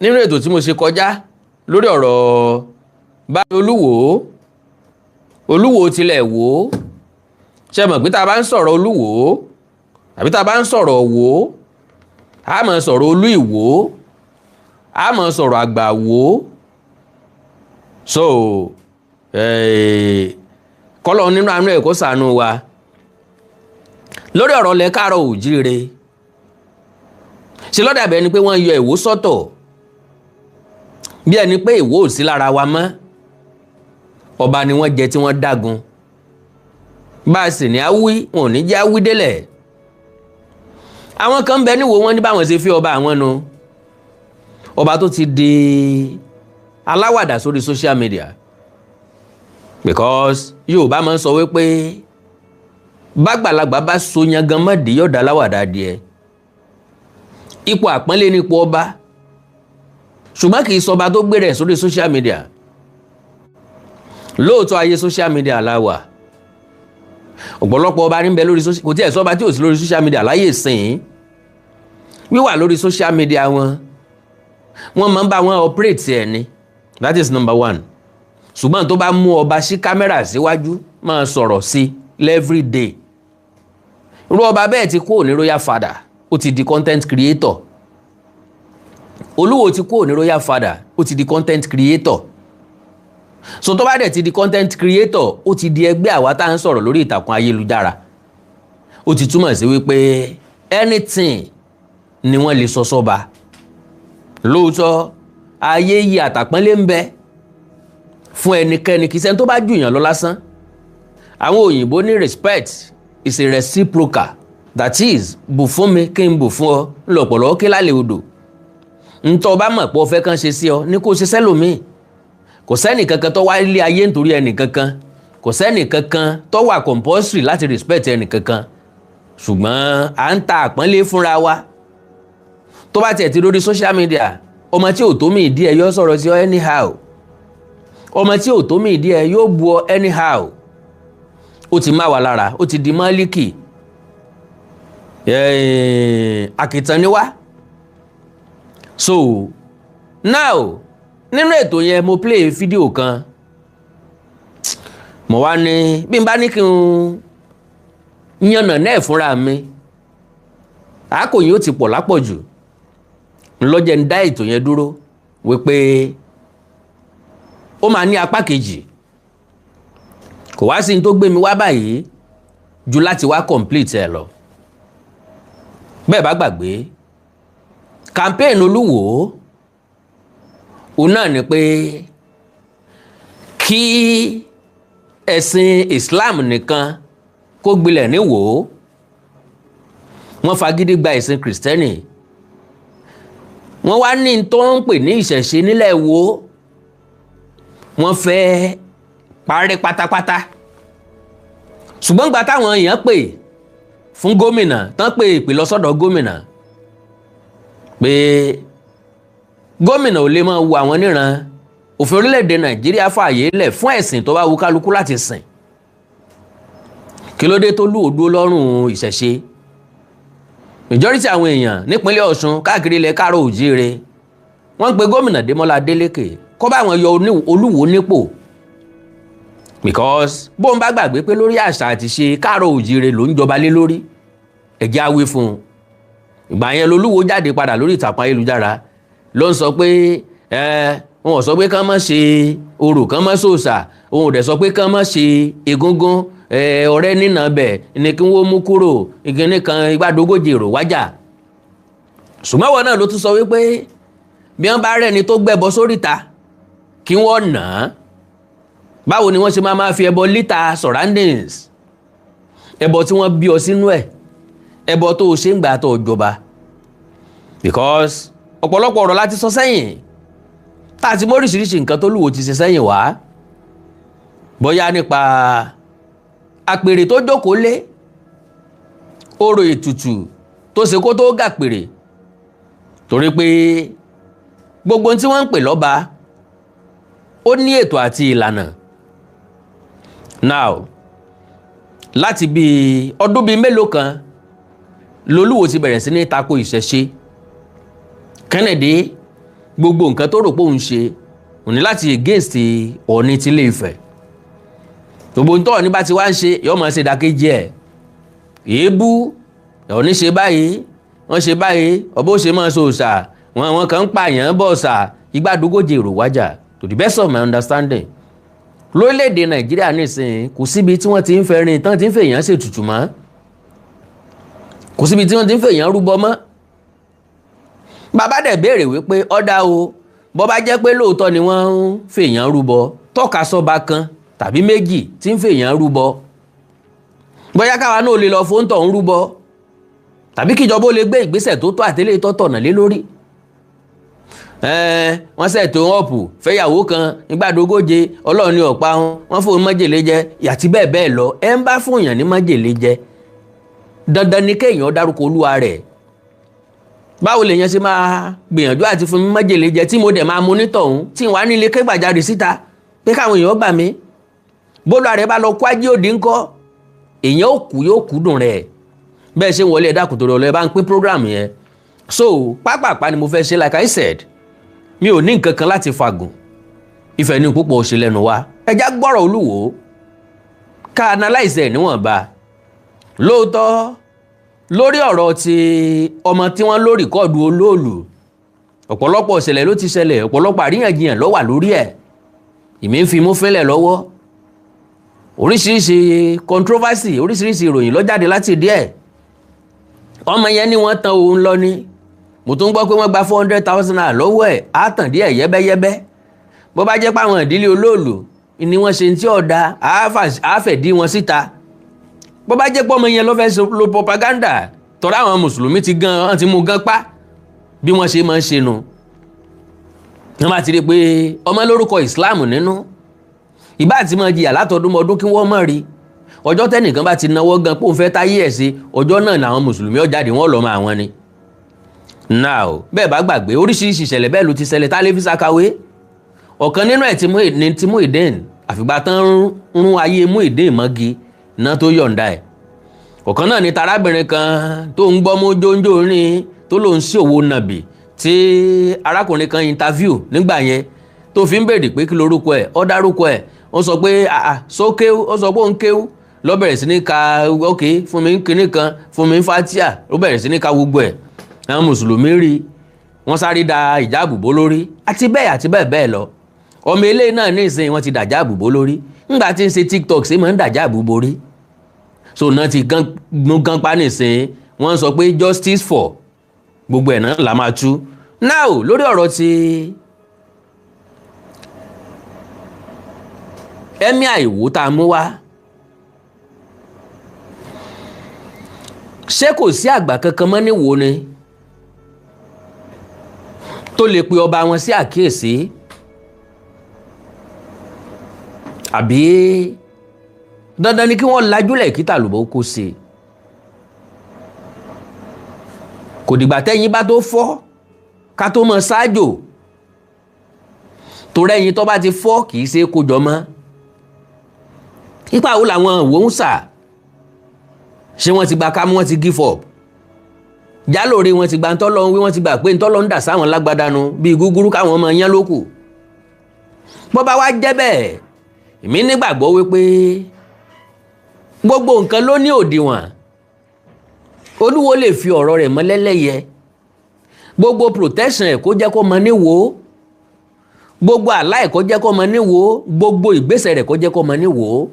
nínú ètò tí mo ṣe kọjá lórí ọ̀rọ̀ bá Olúwo tilẹ̀ wò ṣe mọ̀ pé tá a bá ń sọ̀rọ̀ Olúwo àbí tá a bá ń sọ̀rọ̀ Ọ̀wọ̀ a máa sọ̀rọ̀ Olú Ìwó a máa sọ̀rọ̀ Àgbàwó so kọ́lọ̀ nínú àánú ẹ̀ kó ṣàánú wa lórí ọ̀rọ̀ Ilẹ̀ Káàárọ̀ Oòjíire ṣe ló dàbí ẹni pé wọ́n yọ Ìwó sọ́tọ̀ bí ẹni pé Ìwó ò sí lára wa mọ́ ọba ni wọ́n jẹ tí wọ́n dágun bá a sì ní awí wọn ò ní jẹ́ awí délẹ̀ àwọn kan ń bẹ níwò wọn ní báwọn ṣe fi ọba àwọn nu ọba tó ti di aláwàdà sórí social media because Yorùbá máa ń sọ wípé bágbàlagbà bá so yangan mọ́dì yọ̀dá aláwàdà díẹ̀ ipò àpọ́nlé nípò ọba ṣùgbọ́n kì í sọba tó gbé rẹ̀ sórí social media lóòótọ́ ayé social media láwà ọ̀pọ̀lọpọ̀ ọba níbẹ̀ lórí social kò tí ẹ̀ sọba tí ò sí lórí social media láyé ìsìn wíwà lórí social media wọn máa ń bá wọn operate ẹ̀ ni that is number one ṣùgbọ́n tó bá mú ọba sí kámẹ́rà síwájú máa sọ̀rọ̀ sí every day irú ọba bẹ́ẹ̀ ti kúrò ní royal father ó ti di content creator Olúwo ti kúrò ní royal father ó ti di content creator so tó bá dẹ̀ ti di content creator ó ti di ẹgbẹ́ àwa tá à ń sọ̀rọ̀ lórí ìtàkùn ayélujára ó ti túmọ̀ sí wípé anything ni wọ́n lè sọ sọ́ba lóòótọ́ ayé yìí àtàpọ́nlé ń bẹ fún ẹnikẹ́ni kì í ṣe tó bá jù yàn lọ lásán àwọn òyìnbó ní respect is a reciprocal that is bù fún mi kí n bù fún ọ lọ̀pọ̀lọpọ̀ kí lálẹ́ odò ntọ́ bá mọ̀ pé o fẹ́ kàn ṣe sí ọ ní kó ṣe sẹ́lòmíì kò sẹ́nì kankan tó wá ilé ayé nítorí ẹnì kankan kò sẹ́nì kankan tó wà compulsory láti respect ẹnì kankan ṣùgbọ́n à ń ta àpọ́nlé fúnra wa tó bá tiẹ̀ ti lórí social media ọmọ tí ò tó mi ìdí ẹ yóò sọ̀rọ̀ sí ọ anyhow ọmọ tí ò tó mi ìdí ẹ yóò bu ọ anyhow ó ti má wa lára ó ti di Málíkì àkìtàn ni wá so now nínú ètò yẹn mo play fídíò kan mo wá ní bí n bá ní kí n yànnà náà fúnra mi àkòyìn ó ti pọ̀ lápọ̀jù ńlọ́jẹ̀ ń dá ètò yẹn dúró wípé ó máa ní apá kejì kò wá sí ní tó gbé mi wá báyìí ju láti wá complete ẹ lọ bẹ́ẹ̀ bá gbàgbé campaign Olúwo òun náà ni pé kí ẹ̀sìn Islam nìkan kó gbilẹ̀ níwò wọ́n fagídí gba ẹ̀sìn Kristẹni wọ́n wá ní tó ń pè ní ìṣẹ̀ṣe nílẹ̀ Ìwó wọ́n fẹ́ parí pátápátá ṣùgbọ́n gba táwọn èèyàn pè fún gómìnà tán pè ìpè lọ sọ́dọ̀ gómìnà pé gómìnà ò lè máa wo àwọn níran òfin orílẹ̀-èdè Nàìjíríà fààyè lẹ̀ fún ẹ̀sìn tó bá wù kálukú láti sìn kí ló dé tó lù ó dúró lọ́rùn ìṣẹ̀ṣe majority àwọn èèyàn nípínlẹ̀ Ọ̀ṣun káàkiri Ilẹ̀ Káàárọ̀ Oòjíire wọ́n pe gómìnà Démọ́lá Adélékè kó bá wọn yọ Olúwo nípò because bóun bá gbàgbé pé lórí àṣà àti ṣe Káàárọ̀ Oòjíire ló ń jọba lé lórí ẹ̀jẹ̀ awé fún un ìgbà yẹn lolúwo jáde padà lórí ìtàkùn ayélujára ló ń sọ pé wọn ò sọ pé kán má ṣe orò kán má ṣòòṣà òun ò dẹ̀ sọ pé kán má ṣe egúngún ọ̀rẹ́ nínà bẹ̀ ní kí wọ́n mú kúrò ìkíní kan igbádógójì èrò wájà ṣùgbọ́n wọn náà ló tún sọ wípé bí wọ́n bá rẹ́ni tó gbẹ́bọ sóríta kí wọ́n nà á báwo ni wọ́n ṣe máa fi ẹbọ lítà surroundings ẹbọ tí wọ́n bí ọ sínú ẹ̀ ẹbọ tó o ṣe ń gbà tó o jọba because ọ̀pọ̀lọpọ̀ ọ̀rọ̀ láti sọ sẹ́yìn tá a ti mọ oríṣiríṣi nǹkan tó Olúwo ti ṣe sẹ́yìn wá bóyá nípa àpèrè tó jókòó lé orò ètùtù tó ṣe kó tó gàpèrè torí pé gbogbo tí wọ́n ń pè lọ́ba ó ní ètò àti ìlànà now láti bí ọdún bíi mélòó kan lolúwo ti bẹ̀rẹ̀ sí ní tako ìṣẹ̀ṣe Kennedy gbogbo nǹkan tó rò pé òun ṣe òun ní láti against Ọọ̀ni tilé Ifẹ̀. gbogbo ń tọ́ Ọọ̀ni bá ti wá ń ṣe yọ́ máa ṣe ìdàkejì ẹ̀. èébú Ọọ̀ni ṣe báyìí wọ́n ṣe báyìí ọbọ̀ ṣe máa so òòṣà wọn kàn ń pààyàn bọ̀ ọ̀ṣà igbádógójì èrò wájà to the best of my understanding. lórílẹ̀‐èdè Nàìjíríà nísìnyí kò síbi tí wọ́n ti ń fẹ́rin tán ti ń fèèyàn ṣètùtù mọ́, kò síbi tí wọ́n ti ń fèèyàn rúbọ mọ́. bàbá dẹ̀ béèrè wípé ọ̀dà o bọ́ bá jẹ́ pé lóòótọ́ ni wọ́n ń fèèyàn rúbọ tọ́ka sọ́ba kan tàbí méjì tí ń fèèyàn rúbọ, bóyá káwa náà lè lọ fóńtọ̀ ń rúbọ tàbí kíjọba ó lè gbé ìgbésẹ̀ tó tó àtẹ́lẹ̀ tó tọ̀nà lé lórí. wọ́n ṣètò ọ̀pù fẹ́yàwó kan nígbàdógóje Ọlọ́run ní ọ̀pá wọn fún májèlé jẹ àti bẹ́ẹ̀ bẹ́ẹ̀ lọ. ẹ ń bá fún èèyàn ní májèlé jẹ dandan ni kéèyàn dárúkọ olúwa rẹ̀. báwo lèèyàn ṣe máa gbìyànjú àti fún mi májèlé jẹ tí mo dẹ̀ máa mú nítọ̀hún tí wàá nílé kégbàjarè síta pé káwọn èèyàn gbà mí. bólúwa rẹ̀ bá lọ kó ajé òdì ńkọ́ èèyàn ò kú yóò kú dùn rẹ̀. bẹ́ẹ̀ ṣe ń wọlé ẹ̀dá kòtò rẹ̀ bá ń pín program yẹn. so pápápá ni mo fẹ́ ṣe like I said mi ò ní nǹkan kan láti fagùn ìfẹ́ ní púpọ̀ òṣè lẹ́nu wa ẹjá gbọ́rọ̀ Olúwo ká analyze ẹ̀ níwọ̀nba. lóòótọ́ lórí ọ̀rọ̀ ti ọmọ tí wọ́n ló rìkọ́ọ̀dù Olóòlù ọ̀pọ̀lọpọ̀ ìṣẹ̀lẹ̀ ló ti ṣẹlẹ̀, ọ̀pọ̀lọpọ̀ àríyànjiyàn ló wà lórí ẹ̀. ìmí ń fi mú fínlẹ̀ lọ́wọ́, oríṣiríṣi controversy, oríṣiríṣi ìròyìn ló jáde láti díẹ̀. ọmọ yẹn ni wọ́n tan òun lọ ní, mo tún gbọ́ pé wọ́n gba 400,000 naira lọ́wọ́ ẹ̀ á tàn díẹ̀ yẹ́bẹ́yẹ́bẹ́. bó bá jẹ́ pé àwọn ìdílé Olóòlù ni wọ́n ṣe tí ọ̀dà àáfẹ̀dí wọn síta. bó bá jẹ́ pé ọmọ yẹn ló fẹ́ lo propaganda tọ́ra àwọn mùsùlùmí ti mú gan pa bí wọ́n ṣe máa ń ṣe nu. wọ́n bá ti rí pé ọmọ lórúkọ ìsìláàmù nínú ìbá àti máa jìyà látọdúnmọdún kí wọ́n mọ̀ rí. ọjọ́ tẹ́nìkan bá ti náwó gan pé òun fẹ́ táyé ẹ̀ sí ọjọ́ náà làwọn mùsùlùmí ó jáde wọ́n lọ́mọ àwọn ni. now bẹ́ẹ̀ bá gbàgbé oríṣiríṣi ìṣẹ̀lẹ̀ bẹ́ẹ̀ ló ti ṣẹlẹ̀ tálẹ́físà kàwé. ọ̀kan nínú ẹ̀ ti Muyideen àfìgbà tán rún ayé Muyideen mọ́gi iná tó yọ̀ǹda ẹ̀. ọ̀kan náà ni tarábìnrin kan tó ń gbọ́ mú jóńjó rìn tó lòun sí òwò nàbì tí arákùnrin kan interview nígbà yẹn tó fi ń béèrè pé kí lorúkọ ẹ̀ ó dárúkọ ẹ̀ ó sọ pé sókéwú ó sọ pé ó ń kéwú ló bẹ̀rẹ̀ sí ní ka ok fún mi kíní kan fún mi fatia ló bẹ̀rẹ̀ sí ní ka gbogbo ẹ̀. àwọn mùsùlùmí rí wọ́n sáré da ìjáàbù bó lórí àti bẹ́ẹ̀ bẹ́ẹ̀ lọ. ọmọ eléyìí náà ní ìsìn wọn ti dàjáàbù bó lórí ńgbà tí ń ṣe TikTok ṣe máa ń dàjáàbù borí. so náà ti gan pa nìsín wọ́n sọ pé justice for gbogbo ẹ̀ náà là máa tú. now lórí ọ̀rọ̀ ti Emir Ìwó tá a mú wá, ṣé kò sí àgbà kankan mọ́ níwò ni tó lè pe ọba wọn sí àkíyèsí àbí dandan ni kí wọ́n lajúlẹ̀ kí tàlùbọ̀ kó ṣe? kò dìgbà tẹ́yìn bá tó fọ́ ká tó mọ ṣáájò torí ẹyin tó bá ti fọ́ kì í ṣe kó jọ mọ́. ipa wo làwọn Ìwó ń sà? ṣé wọ́n ti gba kámú, wọ́n ti give up? jálòrè wọn ti gba ntọ́lọ́ ń wí, wọ́n ti gbà pé ntọ́lọ́ ń dà sáwọn lágbádanu bíi gúgúrú káwọn ọmọ yẹn lókù. bọ́ bá wá jẹ́ bẹ́ẹ̀ èmi nígbàgbọ́ wípé gbogbo nǹkan ló ní òdiwọ̀n. Olúwo lè fi ọ̀rọ̀ rẹ̀ mọ́ lẹ́lẹ́yẹ, gbogbo protection ẹ̀ kó jẹ́ kó mọ níwò, gbogbo àlá ẹ̀ kó jẹ́ kó mọ níwò, gbogbo ìgbésẹ̀ rẹ̀ kó jẹ́ kó mọ níwò.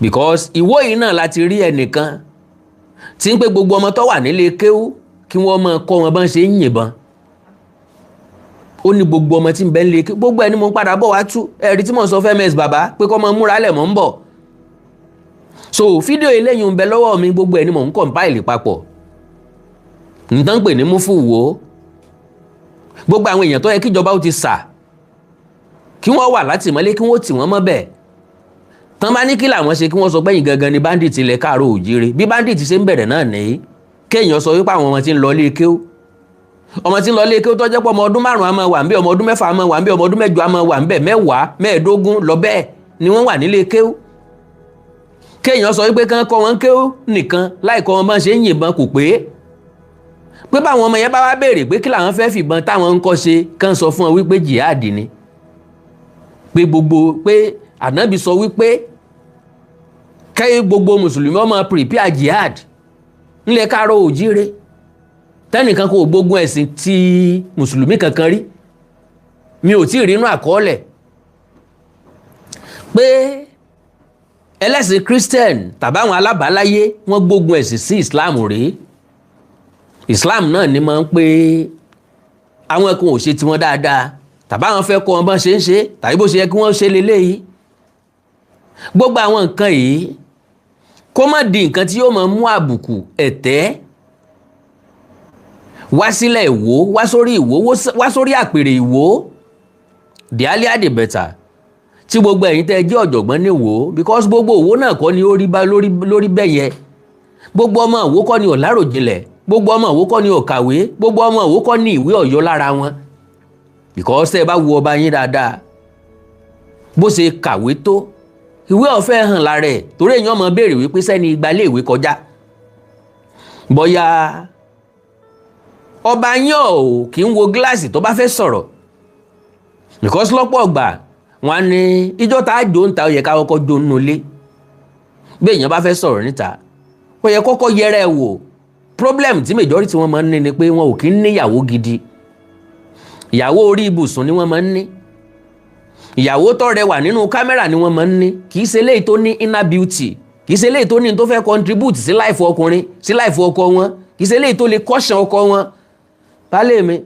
because Ìwó yìí náà láti rí ẹnìkan tí ń pé gbogbo ọmọ tó wà nílé kéwú kí wọ́n máa kọ́ wọn bá ń ṣe ń yìnbọn. ó ní gbogbo ọmọ tí ń bẹ nílé kéwú, gbogbo ẹni mo ń padà bọ̀ wá tú ẹ̀rí tí mò ń sọ fẹ́ mẹ́s bàbá pé kọ́ mọ múra lẹ̀ mọ́ ń bọ̀. so fídíò eléyìí ń bẹ lọ́wọ́ mi, gbogbo ẹni mò ń compile papọ̀ nǹkan pè ní Múfú Ìwó. gbogbo àwọn èèyàn tó yẹ kíjọba ó ti sà kí wọ́n wà látìmọ́lé kí wọ́n tì wọ́n mọ́ bẹ́ẹ̀. tán bá ní kí làwọn ṣe kí wọ́n sọ pẹ́yìn gangan ni bandit ilẹ̀ Káàárọ̀ Oòjíire. bí bandit ṣe ń bẹ̀rẹ̀ náà nìyí kéèyàn sọ wípé àwọn ọmọ tí ń lọ ilé kéwú, ọmọ tí ń lọ ilé kéwú tó jẹ́ pé ọmọ ọdún 5 á máa wà ń bẹ̀, ọmọ ọdún 6 á máa wà ń bẹ̀, ọmọ ọdún 8 á máa wà ń bẹ̀, 10, 15 lọ bẹ́ẹ̀ ni wọ́n wà nílé kéwú. kéèyàn sọ wípé kán kọ́ wọn kéwú nìkan láì kọ́ wọn bá ṣe ń yìnbọn kò pé. pé báwọn ọmọ yẹn bá wá béèrè pé kí làwọn fẹ́ fìbọn táwọn ń kọ́ ṣe kàn sọ fún ọ wípé jihad ni, pé ànábì sọ wípé kẹ́yìn gbogbo mùsùlùmí ọmọ prepare jihad ńlẹ̀ Káàárọ̀ Oòjíire tẹ́nìkan kò gbógun ẹ̀sìn ti mùsùlùmí kankan rí, mi ò tí ì rínú àkọọ́lẹ̀ pé ẹlẹ́sìn Christian tàbáwọn alábàáláyé wọ́n gbógun ẹ̀sìn sí Islam rèé. Islam náà ni máa ń pé àwọn kan ò ṣe tiwọn dáadáa tàbáwọn fẹ́ kọ́ wọn bọ́n ṣe ń ṣe tàbí bó ṣe yẹ kí wọ́n ṣe leléyìí. Gbogbo àwọn nǹkan yìí kó má di nǹkan tí yóò máa mú àbùkù ẹ̀tẹ́ wá sílẹ̀ Ìwó, wá sórí Ìwó, wá sórí àpèrè Ìwó. The earlier the better. Tí gbogbo ẹ̀yin tẹ́ jẹ́ ọ̀jọ̀gbọ́n ní Ìwó, because gbogbo Ìwó náà kọ́ ni ó rí bá lórí bẹ́yẹ. Gbogbo ọmọ Ìwó kọ́ ni ò láròjinlẹ̀, gbogbo ọmọ Ìwó kọ́ ni ò kàwé, gbogbo ọmọ Ìwó kọ́ ni ìwé Ọ̀yọ́ lára wọn. Because tẹ́ bá wo ọba yín dáadáa bó ṣe kàwé tó, ìwé ọ̀fẹ́ hàn lára ẹ̀, torí èèyàn máa béèrè wípé sẹ́ni ìgbàlé ìwé kọjá. Bóyá ọba yín ò kì í wo gíláàsì tó bá fẹ́ sọ̀rọ̀, because lọ́pọ̀ ọgbà wọn ní ìjọ tá a jó ń ta ó yẹ ká kọ́kọ́ jó nínú ilé. Bí èèyàn bá fẹ́ sọ̀rọ̀ níta ó yẹ kọ́kọ́ yẹra ẹ̀ wò. Problem tí majority wọn máa ń ní ni pé wọn ò kí ń níyàwó gidi, ìyàwó orí ibùsùn ni wọ́n máa ń ní, ìyàwó tó rẹwà nínú kámẹ́rà ni wọ́n máa ń ní, kì í ṣe léyìí tó ní inner beauty, kì í ṣe léyìí tó ní tó fẹ́ contribute sí life ọkùnrin, sí life ọkọ wọn, kì í ṣe léyìí tó lè caution ọkọ wọn. Bálẹ̀ mi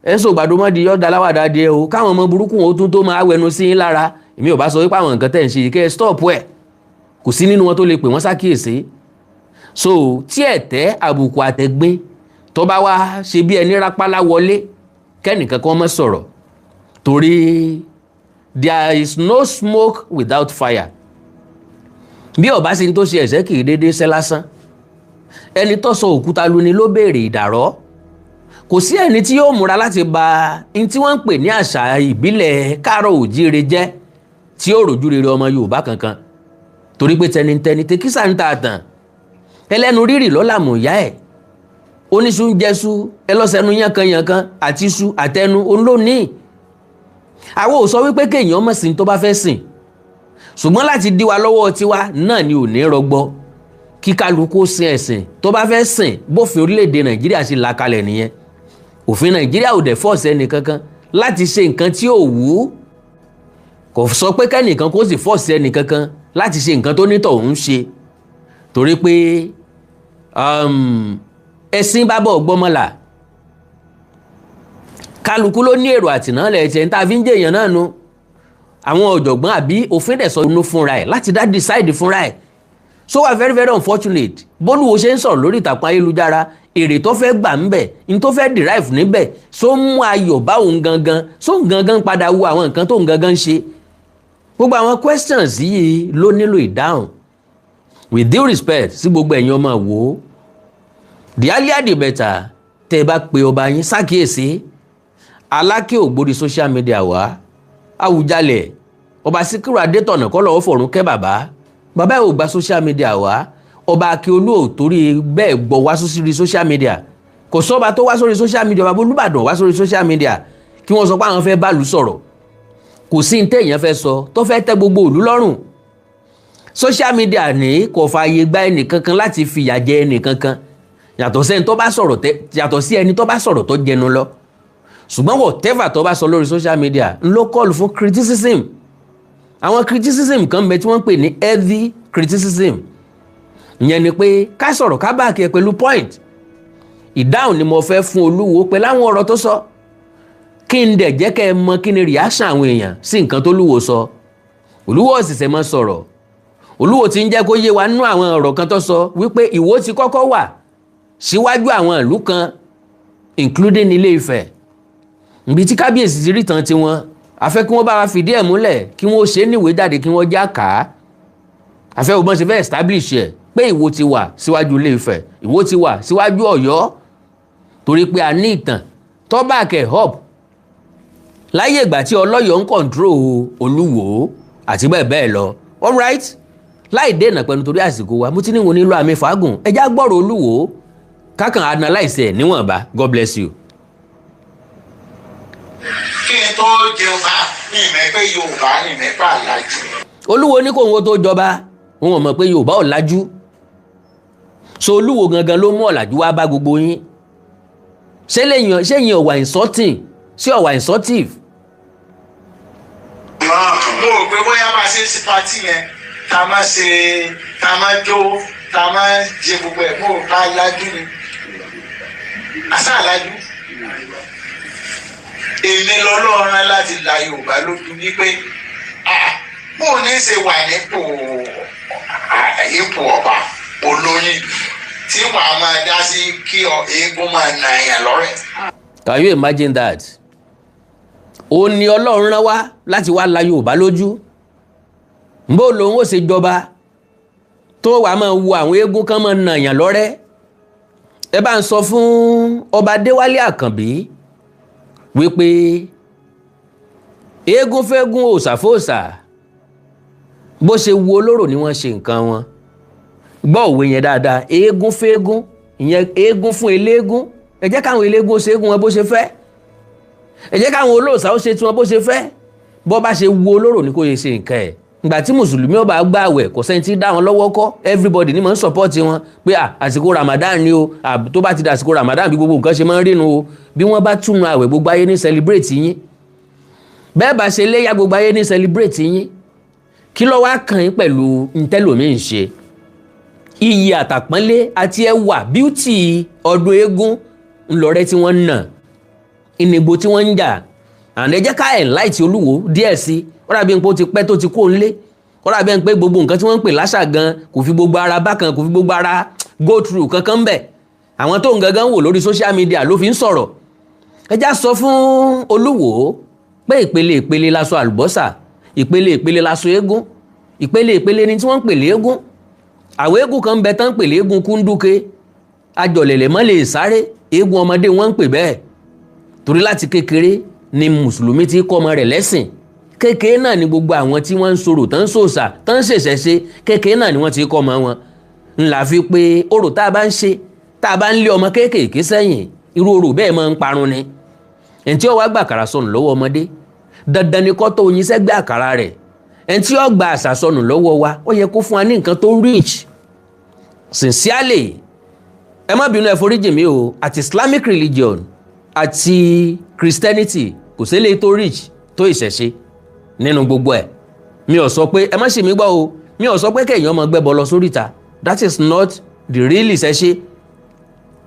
ẹ̀sùn gbàdúmọ́dì yọ̀dá láwàdà díẹ̀ o, káwọn ọmọ burúkú wọn ó tún tó máa wẹnu sí yín lára. Èmi ò bá sọ wípé àwọn nǹkan tẹ̀ ń ṣe kẹ́ ẹ stop ẹ̀, kò sí nínú wọn tó lè pè wọ́n ṣàkíyèsí. So tí ẹ̀tẹ́ àbùkù àtẹ̀gbin tó bá wá ṣe bí ẹni rápálá wọlé, kẹ́nìkan kan mọ́ sọ̀rọ̀, torí there is no smoke without fire. Bí ọba sì ń tó ṣe ẹ̀ṣẹ̀ kì í déédéé ṣẹ́ lásán. Ẹni tó sọ òkúta lu ni ló béèrè ìdàrọ́. Kò sí ẹni tí yóò múra láti ba ní tí wọ́n ń pè ní àṣà ìbílẹ̀ Káàárọ̀ Oòjíire jẹ́ tí yóò rojú rere ọmọ Yorùbá kankan, torí pé tẹnitẹni tekísà ń ta àtàn, ẹlẹ́nu rírì lọ́làmù ìyá ẹ̀, oníṣu ń jẹ́ṣu, ẹlọ́sẹ̀nu yànkan àti iṣu àtẹnu olónìí. Àwọn ò sọ wípé kéèyàn mọ̀ sí tó bá fẹ́ sìn, ṣùgbọ́n láti dí wa lọ́wọ́ tiwa náà ni ò ní rọgbọ kí kálukú sin ẹ̀sìn tó bá fẹ́ sìn. Bófin orílẹ̀-èdè Nàìjíríà sì là kalẹ̀ nìyẹn. Òfin Nàìjíríà ò dẹ̀ fọ́ọ̀sì ẹnì kankan láti ṣe nǹkan tí ò wù, kò sọ pé kẹ́nìkan kó sì fọ́ọ̀sì ẹnì kankan láti ṣe nǹkan tó nítọ̀ òun ṣe, torí pé ẹ̀sìn bábọ̀ gbọ́mọlà, kálukú ló ní èrò àtìnálẹ̀ ẹ̀jẹ̀ tá a fi ń jẹ́ èèyàn náà nu. Àwọn ọ̀jọ̀gbọ́n àbí òfin dẹ̀ sọ inú fúnra ẹ̀ láti dá decide fúnra ẹ̀. So we are very very unfortunate. Bólúwo ṣe ń sọ̀rọ̀ lórí ìtàkùn ayélujára, èrè tó fẹ́ gbà ń bẹ̀, ní tó fẹ́ derive níbẹ̀, so mú ayọ̀ bá òun gangan, so gangan padà wo àwọn nǹkan tó ń gangan ṣe. Gbogbo àwọn questions yìí ló nílò ìdáhùn. With due respect sí gbogbo ẹ̀yin ọmọ Ìwó, the earlier the better. Tẹ́ ẹ bá pe ọba yín ṣàkíyèsí, Aláké ò gbórí social media wá, Àwùjalẹ̀, ọba Síkírù Adétọ̀nà kọ́ lọ́wọ́ fọ̀run kẹ́ bàbá ẹ̀ ò gba social media wá, ọba Akíolú ò torí bẹ́ẹ̀ gbọ́ wá sórí social media. Kò sọ́ba tó wá sórí social media, bàbá Olúbàdàn wá sórí social media kí wọ́n sọ pé àwọn fẹ́ báàlú sọ̀rọ̀. Kò sí ní téèyàn fẹ́ sọ tó fẹ́ tẹ́ gbogbo ìlú lọ́rùn. Social media ní kò fààyè gba ẹnìkankan láti fìyà jẹ ẹnìkankan, yàtọ̀ sí ẹni tó bá sọ̀rọ̀ tó jẹnu lọ. Ṣùgbọ́n whatever tó bá sọ lórí social media ń ló call fún criticism. Àwọn criticism kan bẹ tí wọ́n ń pè ní heavy criticism. Ìyẹn ni pé ká sọ̀rọ̀ ká bá kẹ́ pẹ̀lú point. Ìdáhùn ni mo fẹ́ fún Olúwo pẹ̀lú àwọn ọ̀rọ̀ tó sọ. Kí n dẹ̀ jẹ́ kẹ́ ẹ mọ̀ kí ni reaction àwọn èèyàn sí nǹkan tó Olúwo sọ. Olúwo òṣìṣẹ́ mọ́ sọ̀rọ̀. Olúwo ti ń jẹ́ kó yé wa nínú àwọn ọ̀rọ̀ kan tó sọ wípé Ìwó ti kọ́kọ́ wà síwájú àwọn ìlú kan including Ilé Ifẹ̀. Ibi tí kábíyèsí ti rí tàn tiwọn, a fẹ́ kí wọ́n bá wa fìdí ẹ̀ múlẹ̀, kí wọ́n ṣe níwèé jáde, kí wọ́n já kà á. A fẹ́ ògbọ́n ṣe fẹ́ establish ẹ̀ pé Ìwó ti wà síwájú Ilé Ifẹ̀, Ìwó ti wà síwájú Ọ̀yọ́, torí pé a ní ìtàn tó back ẹ̀ up láyé ìgbà tí Ọlọ́yọ̀ ń control Olúwo àti bẹ́ẹ̀ bẹ́ẹ̀ lọ. All right, láì dènà pẹ̀lú torí àsìkò wa, mo ti ní wọn nílò àmì fàágùn, ẹjá gbọ́rọ̀ Olúwo kákan analyse ẹ̀ níwọ̀nba. God bless you. kí n tó jọba ní ìmẹ́pẹ́ Yorùbá ní ìmẹ́pẹ́ àlájú. Olúwo ní kóhun ó tó jọba wọn mọ̀ pé Yorùbá ò lájú. So Olúwo gangan ló mú ọ̀làjú wá bá gbogbo yín. ṣé yín ọ̀wà insulting ṣé ọ̀wà insultive. mo rò pé bóyá máa ṣe sí pátì yẹn ká máa jó ká máa jẹ gbogbo ẹ̀ mo rò pé alájú ni àṣà alájú. èmi lọ́lọ́run láti la Yorùbá lójú ní pé mo ní ṣe wà nípò ọba olórí tí wàá máa dá sí kí eégún máa nà èèyàn lọ́rẹ̀. Can you imagine that? Ó ní Ọlọ́run rán wá láti wá la Yorùbá lójú. Bó lòun ó ṣe jọba tó wàá máa wo àwọn eégún kan máa nà èèyàn lọ́rẹ̀. Ẹ bá ń sọ fún ọba Adéwálé Àkànbí wípé eégún fẹ́gún òòṣàfóòṣà bó ṣe wu olóró ni wọ́n ṣe nǹkan wọn. Gbọ́ òwe yẹn dáadáa, eégún fẹ́gún, ìyẹn eégún fún eléégún. Ẹ jẹ́ káwọn eléégún ṣe égún wọn bó ṣe fẹ́. Ẹ jẹ́ káwọn olóòṣà ó ṣe tí wọn bó ṣe fẹ́. Bọ́ bá ṣe wu olóró ni kò yẹ ṣe nǹkan ẹ̀. Ìgbà tí mùsùlùmí ó bá gbààwẹ̀ kò sẹ́ni tí dá wọn lọ́wọ́ kọ́, everybody ni máa ń support wọn pé àsìkò Ramadan ni o, tó bá ti dà àsìkò Ramadan bí gbogbo nǹkan ṣe máa ń rínu o. Bí wọ́n bá túnu àwẹ̀ gbogbo ayé ní celebrate yín. Bẹ́ẹ̀ bá ṣe léyà gbogbo ayé ní celebrate yín. Kí ló wá kàn yín pẹ̀lú ntẹ́lòmíì ń ṣe? Iyì àtàpọ́nlé àti ẹwà beauty ọdún eégún ńlọrẹ́ tí wọ́n ń nà, ìnìbò tí wọ́n ń jà. And ẹ jẹ́ ká enlight Olúwo díẹ̀ sí. Ó dàbí pé ó ti pẹ́ tó ti kó ńlé. Ó dàbí pé gbogbo nǹkan tí wọ́n ń pè láṣà gan kò fi gbogbo ara bákan, kò fi gbogbo ara go through kankan bẹ̀. Àwọn tó ń gangan wò lórí social media ló fi ń sọ̀rọ̀. Ẹ já sọ fún Olúwo pé ìpele ìpele láṣọ àlùbọ́sà, ìpele ìpele láṣọ eégún, ìpele ìpele ni tí wọ́n ń pè léégún. Àwọn eégún kan ń bẹ tán ń pè léégún kúndúke, ajọ̀lẹ̀lẹ̀ mọ́ lè sáré, eégún ọmọdé wọ́n ń pè bẹ́ẹ̀. Torí láti kékeré ni mùsùlùmí ti kọ́ ọmọ rẹ̀ lẹ́sìn. Kékeré náà ni gbogbo àwọn tí wọ́n ń sorò tán ń sòòṣà tán ń ṣèṣẹ̀ṣe, kékeré náà ni wọ́n ti kọ́ ọmọ wọn. Ńlá fi pé orò tá a bá ń ṣe, tá a bá ń lé ọmọ kéékèèké sẹ́yìn, irú orò bẹ́ẹ̀ máa ń parun ni. Ẹni tí ó wá gbà àkàrà sọnù lọ́wọ́ ọmọdé, dandan ni kó tó oyin sẹ́gbẹ́ àkàrà rẹ̀. Ẹni tí ó gba àṣà sọnù lọ́wọ́ wa, ó yẹ kó fún wa ní nǹkan tó rich. Sincerely, ẹ má bínú ẹ foríjì mí o, àti Islamic religion àti Christianity kò sí eléyìí tó rich tó ìṣẹ̀ṣe nínú gbogbo ẹ̀. Mi ò sọ pé ẹ má ṣe mí gbọ́ o, mi ò sọ pé kéèyàn máa gbẹ́bọ lọ sóríta. That is not the real ìṣẹ̀ṣe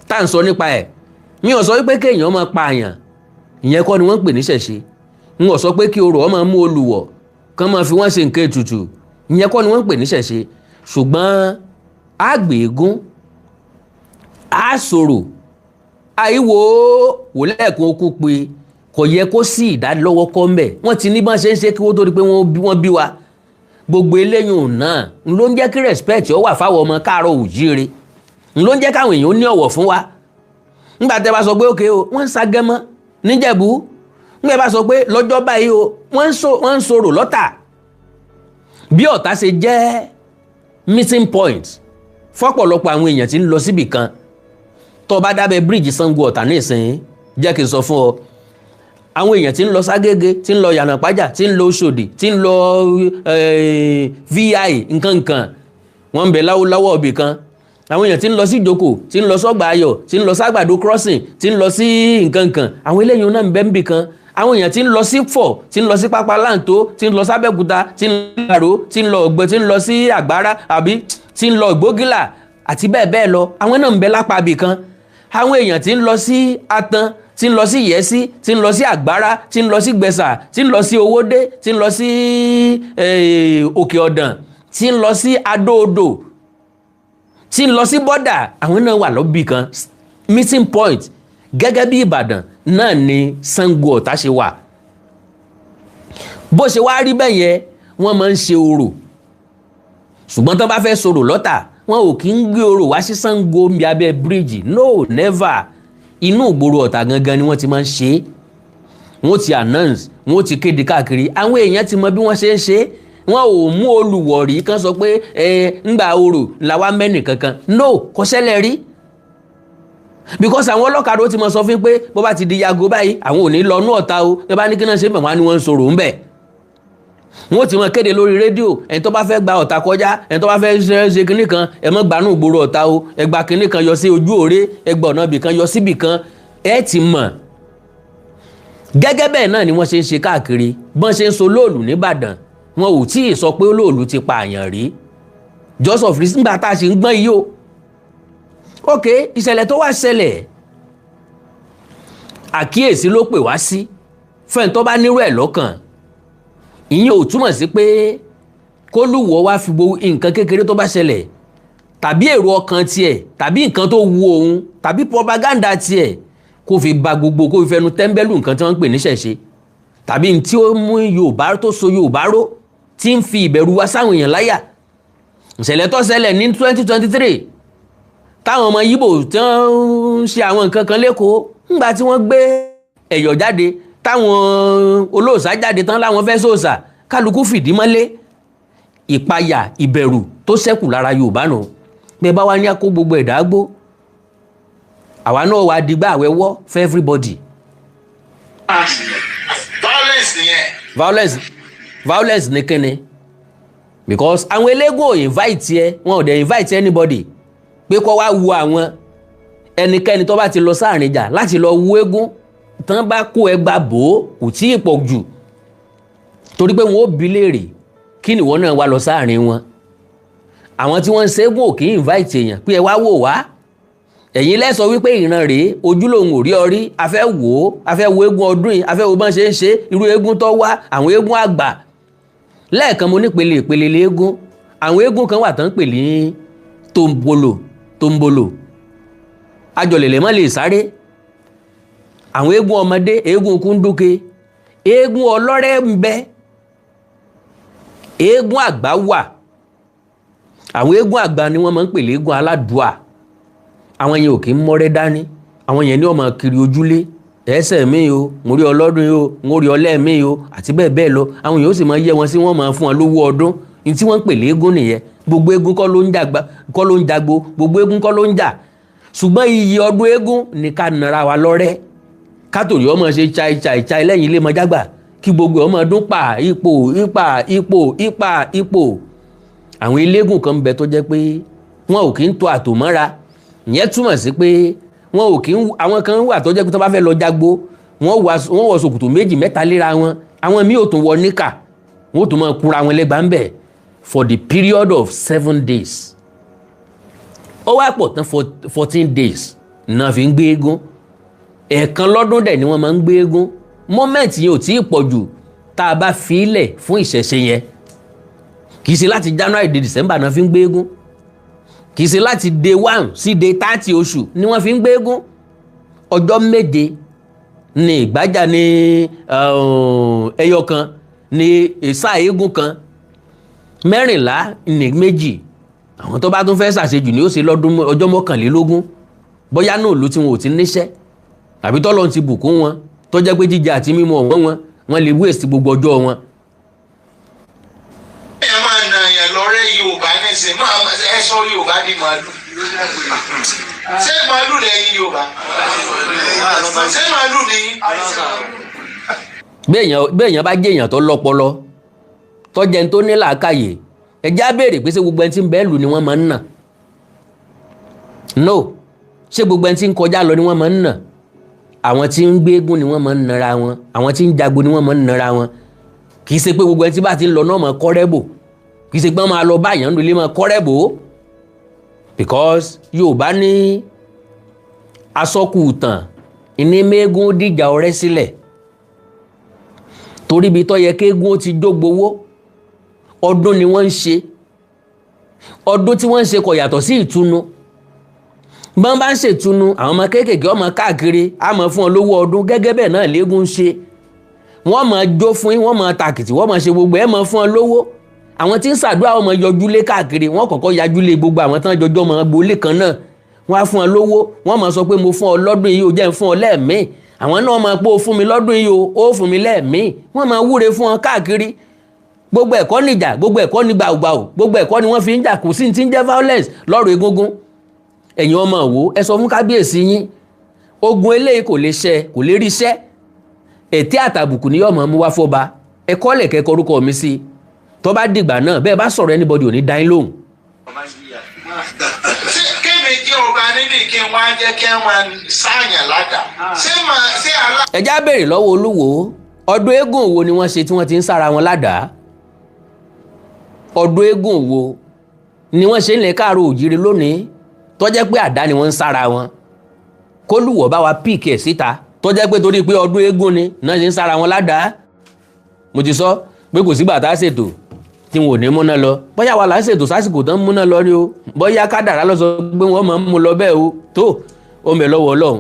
tá à ń sọ nípa ẹ̀. Mi ò sọ wípé kéèyàn máa pa àyàn, ìyẹn kọ́ ni wọ́n ń pè ní ìṣẹ̀ṣe. N ò sọ pé kí orò ọmọ mú olùwọ̀ kán máa fi wọ́n ṣe nǹkan ètùtù, ìyẹn kọ́ ni wọ́n ń pè ní ìṣẹ̀ṣe. Ṣùgbọ́n àgbègún, àsòrò, àìwò wòlẹ́ẹ̀kan okú pé kò yẹ kó sí ìdánilọ́wọ́ kọ́ mbẹ̀. Wọ́n ti ní bá ṣe ń ṣe kí wọ́n tó di pé wọ́n bí wa. Gbogbo eléyìí náà ló ń jẹ́ kí respect ó wà fáwọn ọmọ káàárọ̀ oòjíire, ló ń jẹ́ káwọn èèyàn ní ọ̀wọ̀ fún wa. Nígbà tẹ́ bá sọ pé òkè o wọ́n ń Ṣàgámọ́ níjẹ̀bú, nígbà bá sọ pé lọ́jọ́ báyìí o wọ́n ń sorò lọ́tà. Bí Ọ̀tà ṣe jẹ́ missing point fọ́pọ̀lọpọ̀ àwọn èèyàn tí ń lọ síbì kan. Tó bá dábẹ́ bíríìjì Ṣàngó Ọ̀tà ní ìsìn, jẹ́ kí n sọ fún ọ, àwọn èèyàn tí ń lọ Ságége, tí ń lọ Yànàpájà, tí ń lọ Òṣòdì, tí ń lọ VI nǹkankan, wọ́n ń bẹ láwọ́ ibì kan. Àwọn èèyàn tí ń lọ sí Ìjókòó, tí ń lọ sọ́gbà Ayọ̀, tí ń lọ ságbàdo crossing, tí ń lọ sí nǹkankan, àwọn eléyìí náà ń bẹ níbì kan. Àwọn èèyàn tí ń lọ sí Fọ̀, tí ń lọ sí Pápá Láǹtó, tí ń lọ sábẹ́kúta, tí ń lọ Ìgbàró, tí ń lọ Ọ̀gbẹ́, tí ń lọ sí Àgbárá àbí tí ń lọ Ìgbógìlà àti bẹ́ẹ̀ bẹ́ẹ̀ lọ. Àwọn náà ń bẹ lápá ibì kan. Àwọn èèyàn tí ń lọ sí Atan, tí ń lọ sí Ìyẹ́sí, tí ń lọ sí Àgbárá, tí ń lọ sí Gbẹ̀sà, tí ń lọ sí Owódé, tí ń lọ sí Òkè Ọ̀dàn, tí ń lọ sí Adó-Odò, tí ń lọ sí bọ́dà, àwọn náà wà lọ́bì kan. Meeting point gẹ́gẹ́ bí Ìbàdàn náà ni Ṣàngó Ọ̀tà ṣe wà. Bó ṣe wá rí bẹ́ẹ̀ yẹn, wọ́n máa ń ṣe orò. Ṣùgbọ́n tó bá fẹ́ sorò lọ́tà, wọn ò kí ń gbé orò wá sí Ṣàngó bí abẹ́ bíríìjì. No, never. Inú ìgboro Ọ̀tà gangan ni wọ́n ti máa ń ṣe. Wọ́n ti announce, wọ́n ti kéde káàkiri. Àwọn èèyàn ti mọ bí wọ́n ṣe ń ṣe. Wọn ò mú olùwọ̀rí kan sọ pé ńgbà orò làwa mẹ́nì kankan. No, kò ṣẹlẹ̀ rí. because àwọn ọlọ́kadà ó ti mọ sọ fún pé bó bá ti di yago báyìí àwọn ò ní lọ nú Ọ̀tà o ẹ bá ní kí náà ṣe bẹ̀ wọ́n á ní wọ́n ń sọ̀rọ̀ ńbẹ̀ wọ́n ti mọ kéde lórí rédíò ẹni tó bá fẹ́ gba Ọ̀tà kọjá ẹni tó bá fẹ́ ṣe kinní kan ẹ mọ́ gbanú ìgboro Ọ̀tà o ẹ gba kinní kan yọ sí ojú òré ẹ gba ọ̀nà ibì kan yọ síbì kan ẹ ti mọ̀ gẹ́gẹ́ bẹ́ẹ̀ náà ni wọ́n ṣe ń ṣe káàkiri bọ́n ṣe ń so lóòlù nìbàdàn wọn ò tí ì sọ pé olóòlù ti pa àyàn rí just of reason nígbà tá a ṣe ń gbọ́n yìí o ok ìṣẹ̀lẹ̀ tó wá ṣẹlẹ̀ àkíyèsí ló pè wá sí fẹ́ni tó bá nírú ẹ̀ lọ́kàn ìyẹn ò túmọ̀ sí pé kólúwọ̀ wá fi gbogbo nǹkan kékeré tó bá ṣẹlẹ̀ tàbí èrò ọkàn tiẹ̀ tàbí nǹkan tó wu òun tàbí propaganda tiẹ̀ kó fi ba gbogbo kó fi fẹnu tẹ́ḿbẹ́lú nǹkan tí wọ́n ń pè níṣẹ̀ṣe tàbí tí ó mú Yorùbá tó so Yorùbá ró tí ń fi ìbẹ̀rù wá sáwọn èèyàn láyà ìṣẹ̀lẹ̀ tó ṣẹlẹ̀ ní 2023 táwọn ọmọ Yíbò tí wọ́n ń ṣe àwọn nǹkan kan lẹ́kọ̀ọ́ ńgbà tí wọ́n gbé ẹ̀yọ̀ jáde táwọn olóòṣà jáde tán láwọn fẹ́ sóòṣà kálukú fìdí mọ́lé ìpayà ìbẹ̀rù tó ṣẹ́kù lára Yorùbá nù bẹ́ẹ̀ bá wá ní àkó gbogbo ẹ̀dá gbó àwa náà wá digbá àwẹ́wọ́ for everybody. violence nìyẹn. violence ní kíni because àwọn eléégún ò invite ẹ wọn ò dẹ̀ invite anybody pé kó wá wu àwọn ẹnikẹ́ni tó bá ti lọ sáàrin jà láti lọ wu eégún tán bá kó ẹgbà bò ó kò tí ì pọ̀ jù torí pé wọn ó bi léèrè kí ni wọn náà wá lọ sáàrin wọn àwọn tí wọ́n ń ṣẹ́gun ò kì í invite èèyàn pé ẹ wá wò wá ẹ̀yin lẹ́sọ wípé ìran rèé ojú lòun ò rí ọ rí a fẹ́ wò ó a fẹ́ wo eégún ọdún yìí a fẹ́ wo bọ́n ṣe ń ṣe irú eégún tó wá àwọn eégún àgbà lẹ́ẹ̀kan mo nípele ìpele léégún àwọn eégún kan wà tán pè ní tombolo ajọ̀lẹ̀lẹ̀ mọ́ lè sáré àwọn eégún ọmọdé eégún kúndúke eégún ọlọ́rẹ́ ń bẹ eégún àgbà wà àwọn eégún àgbà ni wọ́n máa ń pè léégún aládùá àwọn yẹn ò kí ń mọ́rẹ́ dání àwọn yẹn ní ọmọ kiri ojúlé ẹsẹ̀ mi o mo rí ọlọ́dún yìí o mo rí ọlẹ́ẹ̀mí yìí o àti bẹ́ẹ̀ bẹ́ẹ̀ lọ àwọn yẹn ó sì máa yẹ wọn sí wọ́n máa fún wọn lówó ọdún ní tí wọ́n ń pè léégún nìyẹn gbogbo eégún kọ́ ló ń jagbo gbogbo eégún kọ́ ló ń jà ṣùgbọ́n iyì ọdún eégún ní ká nara wa lọ́rẹ́ kátòrí ọmọ ṣe chai lẹ́yìn ilé mọ́jágbà kí gbogbo ọmọ ọdún pa ipò àwọn eléégún kan ń bẹ tó jẹ́ pé wọn ò kí ń to àtòmọ́ra ìyẹn túmọ̀ sí pé wọn ò kí ń àwọn kan wà tó jẹ́ pé tó bá fẹ́ lọ jágbó wọ́n wọ ṣòkòtò méjì mẹ́ta léra wọn àwọn míì ò tún wọ níkà wọ́n ò tún máa kúra wọn lẹ́gbàá ń bẹ̀ for the period of 7 days ó wá pọ̀ tán 14 days náà fi ń gbé eégún ẹ̀ẹ̀kan lọ́dún dẹ̀ ni wọ́n máa ń gbé eégún mọ́mẹ́ǹtì yẹn ò tí ì pọ̀ jù tá a bá fi ilẹ̀ fún ìṣẹ̀ṣe yẹn kì í ṣe láti January dé December náà fi ń gbé eégún kì í ṣe láti day 1 sí day 30 oṣù ni wọ́n fi ń gbé eégún ọjọ́ méje ní ìgbájà ní ẹyọ kan ní èsà eégún kan 14 ní méjì àwọn tó bá tún fẹ́ ṣàṣejù ni ó ṣe lọ́dún ọjọ́ 21 bóyá náà ló tí wọn ò ti níṣẹ́ àbí tọ́lọ́ ti bùkún wọn tó jẹ́ pé jíjẹ àti mímu ọ̀wọ́n wọn lè waste gbogbo ọjọ́ wọn. ẹ máa na yẹn lọ́rẹ́ Yorùbá nísìn ẹ sọ Yorùbá di màálù ṣé màálù lẹ́yìn Yorùbá ṣé màálù ni. béèyàn bá jẹ́ èèyàn tó lọ́pọlọ tó jẹ́ ní tó ní làákàyè ẹjẹ́ á béèrè pé ṣé gbogbo ẹni tí ń bẹ́ẹ̀ lù ni wọ́n máa ń nà no ṣé gbogbo ẹni tí ń kọjá lọ ni wọ́n máa ń nà àwọn tí ń gbégún ni wọ́n máa ń nara wọn àwọn tí ń jagbo ni wọ́n máa ń nara wọn kì í ṣe pé gbogbo ẹni tí bá ti ń lọ náà máa kọ́rẹ́bò kì í ṣe pé wọ́n máa lọ báyàn ń lè máa kọ́rẹ́bò because Yorùbá ní asọ́kù tàn ìní mẹ́gún dìjà ọ̀rẹ́ sílẹ̀ torí ibi tó yẹ kéégún ó ti dógbowó ọdún ni wọ́n ń ṣe ọdún tí wọ́n ń ṣe kò yàtọ̀ sí ìtùnú bọ́n bá ń ṣètùnú àwọn ọmọ kéékèèké ọmọ káàkiri á mọ̀ fún ọ lówó ọdún gẹ́gẹ́ bẹ́ẹ̀ náà léégún ń ṣe wọ́n mọ̀ jó fún yín wọ́n mọ̀ tàkìtì wọ́n mọ̀ ṣe gbogbo ẹ̀ mọ̀ fún ọ lówó àwọn tí ń ṣàdúrà ọmọ yọjúlé káàkiri wọ́n kọ́kọ́ yajúlé gbogbo àwọn tán jọjọ́ mọ̀ gbolé kan náà wọ́n á fún ọ lówó wọ́n mọ̀ sọ pé mo fún ọ lọ́dún yìí ó jẹ́ ń fún ọ lẹ́ẹ̀mí àwọn náà mọ̀ pé ó fún mi lọ́dún yìí ó fún mi lẹ́ẹ̀mí wọ́n mọ̀ wúre fún ọ káàkiri gbogbo ẹ̀kọ́ níjà gbogbo ẹ̀kọ́ ní gbàùgbàù gbogbo ẹ̀kọ́ ni wọ́n fi ń jà kò sí ti ń jẹ́ violence lọ́rọ̀ egungun ẹ̀yin ọmọ wo ẹ sọ fún kábíyèsí yín ogun eléyìí kò lè ṣẹ kò lè rí ṣẹ́ ètí àtàbùkù ni yọ̀mọ̀ mú wá fọ́ba ẹ kọ́lẹ̀ kẹ́kọ́ orúkọ mi sí tó bá dìgbà náà bẹ́ẹ̀ bá sọ̀rọ̀ anybody ò ní dá yín lóhùn. kémi jẹ́ ọba níbi kí n wá jẹ́ kí wọ́n sáàyàn ládàá ṣé àlá. ẹ já béèrè lọ́wọ́ Olúwo ọdún eégún wo ni wọ́n ṣe tí wọ́n ti ń sára wọn ládàá ọdún eégún wo ni wọ́n ṣe ń lè káàró òjìrì lónìí tó jẹ́ pé àdá ni wọ́n ń sára wọn kólúwọ̀ bá wa píìkì ẹ̀ síta tó jẹ́ pé torí pé ọdún eégún ni náà ṣe ń sára wọn ládàá mo ti sọ pé kò sígbà tá a ṣètò tí wọn ò ní múná lọ bóyá wa là ń ṣètò sásìkò tán múná lọ rí o bóyá kádàrá lọ sọ pé wọ́n máa ń mú lọ bẹ́ẹ̀ o tó o mẹ́ lọ́wọ́ Ọlọ́run.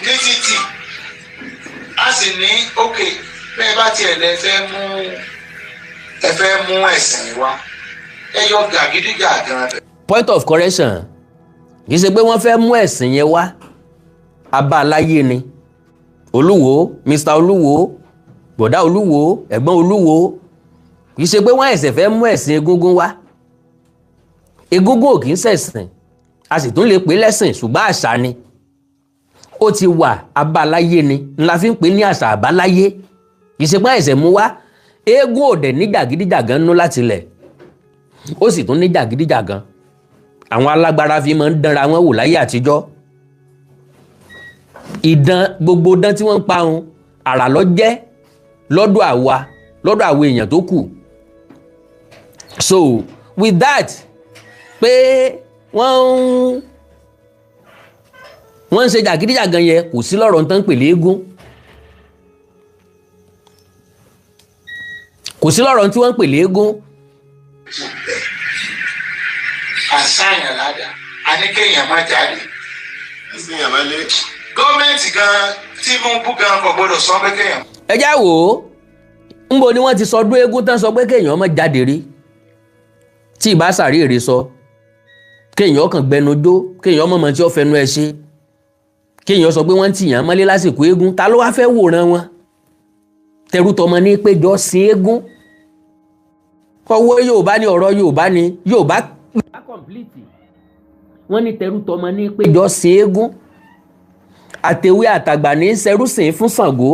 ní títì a sì ní òkè bẹ́ẹ̀ bá tiẹ̀ lẹ fẹ́ mú ẹ̀sìn wa ẹ yọ gàgídígàgan rẹ̀. point of correction kì í ṣe pé wọ́n fẹ́ mú ẹ̀sìn yẹn wá abá aláyé ni Olúwo Mr. Olúwo bọ̀dá Olúwo ẹ̀gbọ́n Olúwo kì í ṣe pé wọ́n ẹ̀sẹ̀ fẹ́ mú ẹ̀sìn egúngún wá egúngún ò kì í ṣẹ̀sìn a sì tún lè pè lẹ́sìn ṣùgbọ́n àṣà ni ó ti wà abá aláyé ni ńlá fi ń pè ní àṣà àbáláyé kì í ṣe pé ẹ̀sẹ̀ mú wá eégún ò dẹ̀ ní jàgídíjàgan nú láti lẹ̀ ó sì tún ní jàgídíjàgan àwọn alágbára fi máa ń dánra wọn wò láyé àtijọ́ ìdán gbogbo dán tí wọ́n ń pa ohun àrà ló jẹ́ lọ́dọ̀ àwọn èèyàn tó kù so with that pé wọ́n ń ṣe jàgídíjàgan yẹn kò sí lọ́rọ̀ tán pèlè eégún kò sí lọ́rọ̀ tí wọ́n ń pèlè eégún. àṣàyàn ládàá a ní kéèyàn má jáde. gọ́ọ̀mẹ̀ntì gan Tinubu gan kò gbọdọ̀ sọ pé kéèyàn. ẹ já wò ó ńbo ni wọ́n ti sọ ọdún eégún tán sọ pé kéèyàn má jáde rí tí ìbá sàríèrè sọ kéèyàn kàn gbẹnu jó kéèyàn mọ̀mọ́ tí ó fẹnu ẹ ṣe kéèyàn sọ pé wọ́n ti yàn án mọ́lé lásìkò eégún ta ló wá fẹ́ wòran wọn tẹrú tọmọ ní péjọ sin eégún ọwọ́ Yorùbá ní ọ̀rọ̀ Yorùbá ní Yorùbá complete wọ́n ní tẹrú tọmọ ní péjọ sin eégún àtẹ̀wé àtàgbà ní sẹ́rúsìn fún Ṣàngó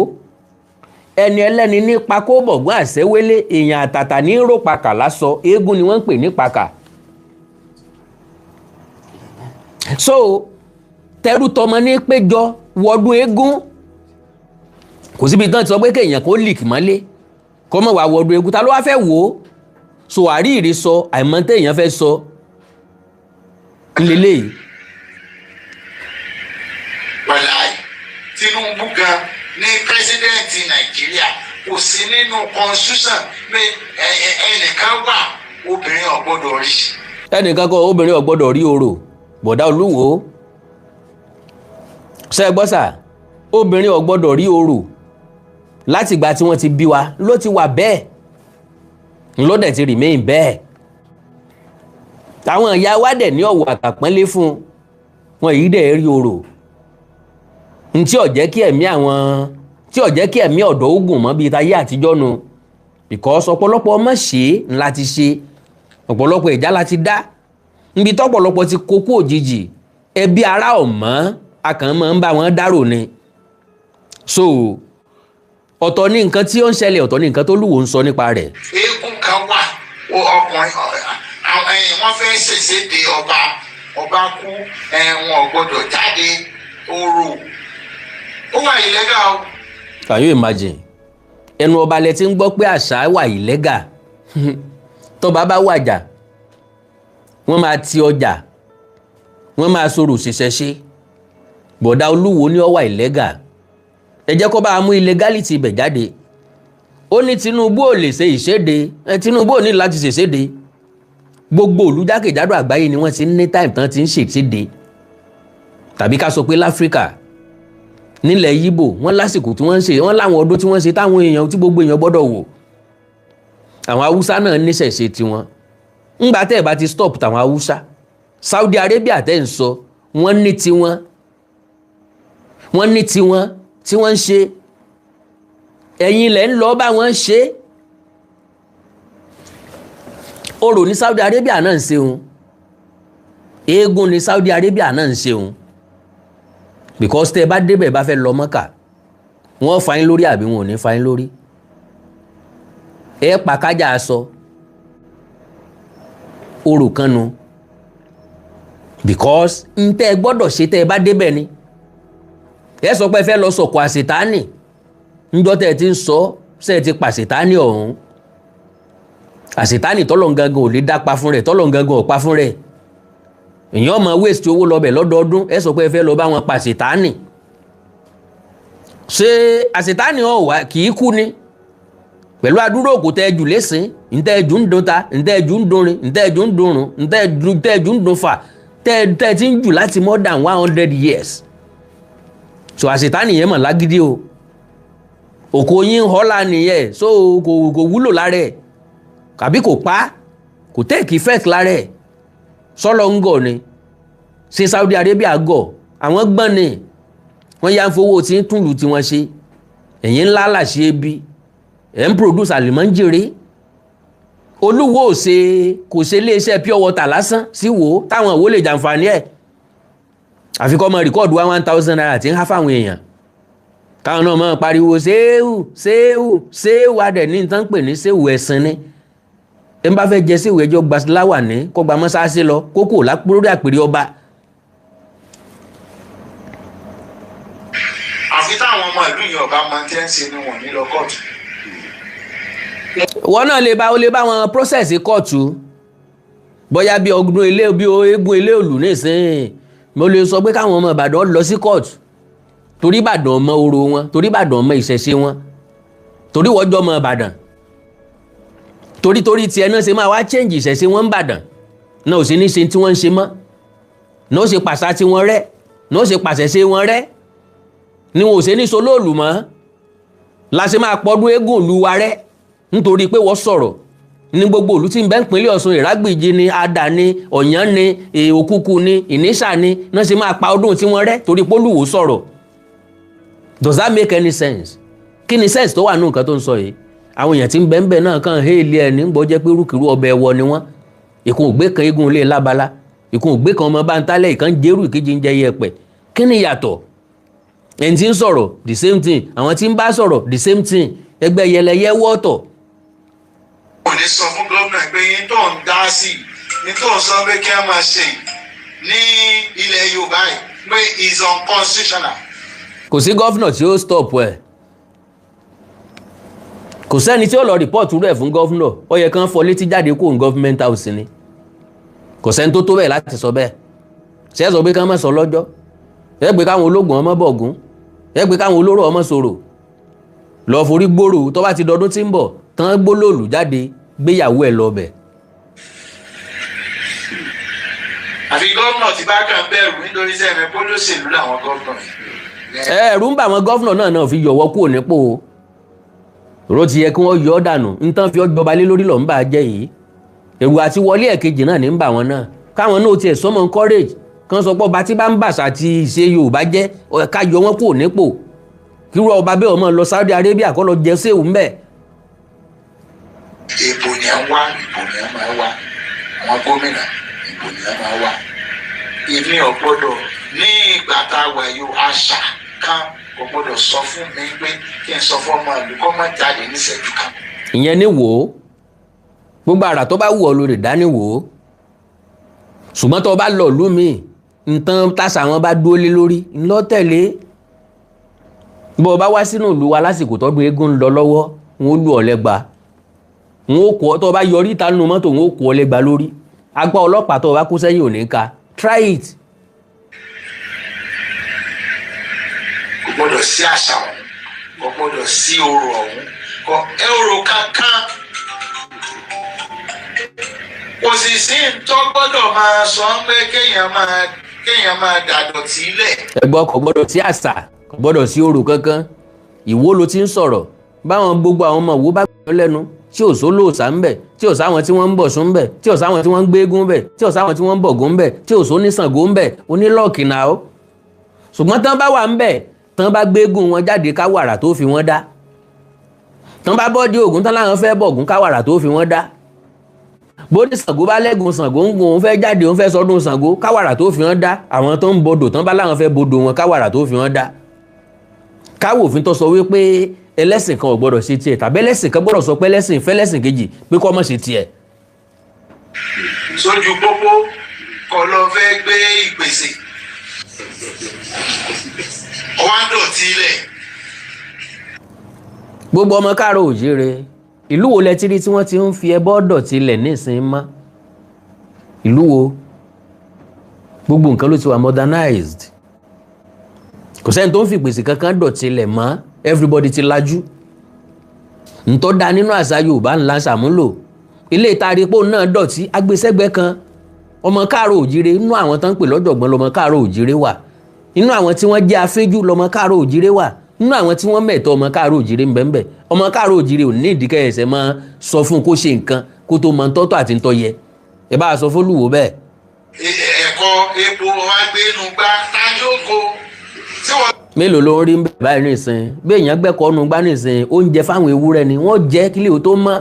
ẹni ẹlẹ́ni ní pakó bọ̀gbọ́n àṣẹwélé èèyàn àtàtà ní ròpakà lásọ eégún ni wọ́n ń pè ní pakà so tẹrú tọmọ ní péjọ wọdún eégún kò síbi tán ti sọ pé kéèyàn kó lìkì mọ́lé kó mọ̀ wá wọdún eégún ta ló wá fẹ́ wò ó so àríìrí sọ àìmọ̀ téèyàn fẹ́ sọ ńlẹ́lẹ́yìí. wàláì Tinubu gan ní pírẹsidẹ́ǹtì Nàìjíríà kò sí nínú constitution pé ẹnìkan wà obìnrin ò gbọ́dọ̀ rí. ẹnìkan kọ́ obìnrin ò gbọ́dọ̀ rí orò bọ̀dá Olúwo ṣe gbọ́ sà obìnrin ò gbọ́dọ̀ rí orò láti ìgbà tí wọ́n ti bí wa ló ti wà bẹ́ẹ̀ ló dẹ̀ ti remain bẹ́ẹ̀ àwọn ìyá wa dẹ̀ ní ọ̀wọ̀ àtàpọ́nlé fún wọn yìí dẹ̀ rí orò tí ò jẹ́ kí ẹ̀mí ọ̀dọ́ ogun mọ́ bíi tayé àtijọ́ nu because ọ̀pọ̀lọpọ̀ ọmọ ṣe ńlá ti ṣe ọ̀pọ̀lọpọ̀ ìjà láti dá níbi tọ́pọ̀lọpọ̀ ti kókó òjijì ẹbí ará ọ̀mọ́ akàn máa ń bá wọn dárò ni so ọ̀tọ̀ ní nǹkan tí ó ń ṣẹlẹ̀ ọ̀tọ̀ ní nǹkan tó Olúwo ń sọ nípa rẹ̀. eégún kan wà ọkùnrin wọ́n fẹ́ ṣèṣèdè ọba kú wọn ò gbọ́dọ̀ jáde orò ó wà ìlẹ́gà o. Can you imagine ẹnu ọba lẹ ti ń gbọ́ pé àṣà wà ìlẹ́gà tọ́ba bá wàjà wọ́n máa ti ọjà wọ́n máa sọ̀rọ̀ ṣiṣẹ́ ṣe bọ̀dá Olúwo ní ó wà ìlẹ́gà ẹ jẹ́ kó bá mú illegality ibẹ̀ jáde ó ní Tinubu ò lè ṣe ìṣèdè Tinubu ò ní láti ṣèṣèdè gbogbo olùjákèjádò àgbáyé ni wọ́n ti ní time tán ti ń ṣèṣèdè tàbí ká sọ pé láfíríkà nílẹ̀ Yíbò wọ́n lásìkò tí wọ́n ń ṣe wọ́n láwọn ọdún tí wọ́n ṣe táwọn èèyàn tí gbogbo èèyàn gbọ́dọ̀ wò àwọn Haúsá náà níṣẹ̀ṣe tiwọn ńgbà tẹ́ ẹ̀ bá ti stop tàwọn Haúsá Saudi Arabia tẹ́ ń sọ wọ́n ní tiwọn tí wọ́n ń ṣe ẹ̀yin ilẹ̀ ń lọ bá wọn ṣe orò ní Saudi Arabia náà ń ṣe òun eégún ni Saudi Arabia náà ń ṣeun because tẹ́ ẹ bá débẹ̀ bá fẹ́ lọ Mọ́kà wọ́n fa yín lórí àbí wọn ò ní fa yín lórí ẹ pa kájà aṣọ orò kan nu because n tẹ́ ẹ gbọ́dọ̀ ṣe tẹ́ ẹ bá débẹ̀ ni ẹ sọ pé ẹ fẹ́ lọ sọ̀kò àṣetánì níjọ́ tẹ́ ẹ ti ń sọ ṣe ẹ ti pa àṣetánì ọ̀hún àṣetánì tọ́lọ̀ gangan ò lè dá pa fún rẹ̀ tọ́lọ̀ gangan ò pa fún rẹ̀ èèyàn máa waste owó lọ bẹ̀ lọ́dọọdún ẹ sọ pé ẹ fẹ́ lọ bá wọn pa àṣetánì ṣé àṣetánì ọ̀wá kì í kú ni pẹ̀lú àdúrà òkú tẹ́ jù lẹ́sìn ntẹ́ jù ń dun ta ntẹ́ jù ń dunrin ntẹ́ jù ń dunrun ntẹ́ jù ń dun fà tẹ́ ti ń jù láti more than 100 years so àṣetánì yẹn mọ̀ lágídí o òkò yín họ́lá nìyẹn so kò wúlò lára ẹ̀ kàbí kò pa kò take effect lára ẹ̀ sọ́lọ́ ń gọ̀ ni ṣe Saudi Arabia gọ̀ àwọn gbọ́n ni wọ́n yá ń fowó tí ń túlù tí wọ́n ṣe ẹ̀yìn ńlá làṣẹ bí ẹ̀ ń produce àlùmọ́njèrè olúwo kò ṣe iléeṣẹ́ pure water lásán sí wo táwọn òwò lè jàǹfààní ẹ̀ àfikọ́ mọ rìkọ́ọ̀dù 1000 naira tí ń há fáwọn èèyàn táwọn náà mọ̀ pariwo séwù adẹ̀ ní nǹkan pè ní séwù ẹ̀sìn ni ẹ bá fẹ́ jẹ séwù ẹjọ́ gbasiláwà ní kó gba mọ́sáàsì lọ kókò lórí àpèrè ọba. àfi táwọn ọmọ ìlú yìí ọba máa ń tẹ́ ń ṣe ni wọ́n ní lọ kóòtù. wọ́n náà lè bá wọn process kóòtù bóyá bí ọdún eégún ilé òlù nísìnyí mo lè sọ pé káwọn ọmọ Ìbàdàn lọ sí kóòtù torí Ìbàdàn mọ orò wọn torí Ìbàdàn mọ ìṣẹ̀ṣe wọn torí wọ́jọ́ mọ Ìbàdàn torí tiẹ̀ náà ṣe máa wá change ìṣẹ̀ṣe wọn Ìbàdàn náà ò sí ní ṣe tí wọ́n ń ṣe mọ́ náà ó ṣe pàṣà tí wọ́n rẹ́ náà ó ṣe pàṣẹṣe wọn rẹ́ ni wọn ò ṣe ní solóòlù mọ́ la ṣe máa pọ́dún eégún ìlú wa rẹ́ nítorí pé wọ́n sọ̀rọ̀ ní gbogbo ìlú tí ń bẹ ìpínlẹ̀ Ọ̀ṣun Ìrágbìjí ni Adà ni Ọ̀yàn ni Òkúkú ni Ìníṣà ni náà ṣe máa pa ọdún tí wọ́n rẹ́ torí pé Olúwo sọ̀rọ̀. Does that make any sense? Kí ni sense tó wà nínú nǹkan tó ń sọ yìí? Àwọn èèyàn tí ń bẹ náà kàn hé ilé ẹni gbọ́ jẹ́ pé rúkìrú ọbẹ̀ ẹ̀wọ̀ ni wọ́n. Ìkun ògbé kan eégún ilé lábala ìkun ògbé kan ọmọ báńtálẹ̀ ìkan jẹ́rù ìkejì ń jẹ yẹpẹ̀. Kí ni ìyàtọ̀? Ẹni tí ń sọ̀rọ̀ the same thing àwọn tí ń bá sọ̀rọ̀ the same thing ẹgbẹ́ yẹlẹyẹ wọ́ọ̀tọ̀. Wọ́n ní sọ fún gómìnà pé yín tó ń dá sí ní tó ń sọ pé kí wọ́n máa ṣe ní ilẹ̀ Yorùbá yìí pé is unconstitutional. Kò sí gọ́fìnà tí ó stop ẹ̀ kò sẹ́ni tí ó lọ rìpọ́ọ̀tù rẹ̀ fún gọ́fìnà ó yẹ kán fọ létí jáde kó ń government house ni kò sẹ́ni tó tó bẹ́ẹ̀ láti sọ bẹ́ẹ̀ ṣe é sọ pé kán má sọ lọ́jọ́ ẹ pé káwọn ológun ọmọ bọ̀gún ẹ pé káwọn olóró ọmọ sọ̀rọ̀ lọ forí gbòòrò tó bá ti dọdún tí ń bọ̀ tán gbólóòlù jáde gbéyàwó ẹ̀ lọ bẹ̀. àfi gómìnà tí bá kàn bẹ̀rù nítorí sẹ́mi pólóṣèlú làwọn gómìnà yìí. ẹ̀rù ń bà wọn gọ́fìnà náà fi yọ̀wọ́ kúrò nípò ró ti yẹ kí wọ́n yọ ọ́ dànù nǹkan fi ọjọba lé lórí lọ́ọ́ ń bà á jẹ́ yìí ẹ̀rù àti wọlé ẹ̀kejì náà ní ń bà wọn náà káwọn náà tiẹ̀ sọmọ encourage kan sọ pé ọba tí bá ń bàṣà àti ìṣe Yorùbá jẹ́ ká yọ wọn kúrò nípò kí wọ́n ọba bẹ́ẹ̀ ọmọ lọ Saudi Arabia kọ́ lọ jẹ séwù ńbẹ̀. ìbò ni à ń wá ìbò ni à máa wá àwọn gómìnà ìbò ni à máa wá èmi ò gbọ́dọ̀ ní ìgbà tá a wà yóò àṣà kan kò gbọ́dọ̀ sọ fún mi pé kí n sọ fún ọmọ ìlú kọ́ máa jáde níṣẹ́jú kan. ìyẹn ní wò ó gbogbo àrà tó bá wù ọ́ lórí dání wò ó ṣùgbọ́n tó bá lọ ìlú mi nǹkan tàṣà wọn bá dúró lé lórí ńlọ tẹ̀lé bó o bá wá sínú ìlú wa lásìkò tọdún eégún ń lọ lọ́wọ́ wọn ó lù ọ́ lẹ́gba wọn ó kọ́ tó o bá yọrí ìta nínú mọ́tò wọn ó kọ́ ọ lẹ́gba lórí agbá ọlọ́pàá tó o bá kó sẹ́yìn ò ní ka try it. kò gbọ́dọ̀ sí àṣà ọ̀hún kò gbọ́dọ̀ sí orò ọ̀hún kò ẹ̀rọ kankan kò sì sí tó gbọ́dọ̀ máa sọ pé kéèyàn máa dàdọ̀tí lẹ̀. ẹ̀gbọ́n kò gbọ́dọ̀ sí àṣà kò gbọ́dọ̀ sí orò kankan ìwó ló ti ń sọ̀rọ̀ báwọn gbogbo àwọn ọmọ ìwó bá gbọ́ lẹ́nu tí ò sólóòsà ń bẹ̀ tí ò sáwọn tí wọ́n ń bọ̀ sún ń bẹ̀ tí ò sáwọn tí wọ́n ń gbégún ń bẹ̀ tí ò sáwọn tí wọ́n ń bọ̀gún ń bẹ̀ tí ò sóníṣàngó ń bẹ̀ onílọ́ọ̀kì náà ó ṣùgbọ́n tán bá wà ń bẹ̀ tán bá gbégún wọn jáde káwàrà tó fi wọ́n dá tán bá bọ́ọ̀dì Ògún tán láwọn fẹ́ bọ̀gún káwàrà tó fi wọ́n dá bó ní Ṣàngó bá lẹ́gùn Ṣàngó ń gun òun fẹ́ jáde òun fẹ́ sọdún Ṣàngó káwàrà tó fi hàn dá àwọn tó ń bodò tán bá láwọn fẹ́ bodò wọn káwàrà tó fi hàn dá. káwò òfin tó sọ wípé ẹlẹ́sìn kan ò gbọ́dọ̀ ṣe tiẹ̀ tàbí ẹlẹ́sìn kan gbọ́dọ̀ sọ pé ẹlẹ́sìn fẹ́lẹ́sìn kejì pé kó má ṣe tiẹ̀. sójú pópó kọ lọ fẹ́ gbé ìpèsè ọwọ́ ń dọ̀tí ilẹ̀. gbogbo ọmọ káàárọ̀ oòjíire ìlú wo lẹ ti rí tí wọ́n ti ń fi ẹbọ dọ̀tí ilẹ̀ nísìnyí mọ́ ìlú wo gbogbo nǹkan ló ti wà modernized kò sẹ́ni tó ń fi ìpèsè kankan dọ̀tí ilẹ̀ mọ́ everybody ti lajú ntọ́ da nínú àṣà Yorùbá ńlá ṣàmúlò ilé ìtarípò náà dọ̀tí agbésẹ́gbẹ́ kan ọmọ káàárọ̀ oòjíire inú àwọn tó ń pè lọ́jọ̀gbọ́n lọmọ káàárọ̀ oòjíire wà inú àwọn tí wọ́n jẹ́ afẹ́jú lọmọ káàárọ̀ oòjíire wà nínú àwọn tí wọ́n mẹ̀tọ́ ọmọ káàárọ̀ oòjíire ń bẹ́ẹ̀ ọmọ káàárọ̀ oòjíire ò ní ìdíkẹ́ ẹsẹ̀ máa sọ fún kó ṣe nǹkan kó tó mọ tọ́tọ̀ àti ntọ́ yẹ ẹ bá a sọ fólúwo bẹ́ẹ̀. ẹ̀kọ́ epo wa gbénu gbá tájókò tí wọ́n. mélòó ló ń rí báyìí nìsín bí èèyàn gbẹ́kọ̀ọ́ nu gbá nìsín oúnjẹ fáwọn ewúrẹ́ ni wọ́n jẹ́ kílè ó tó mọ́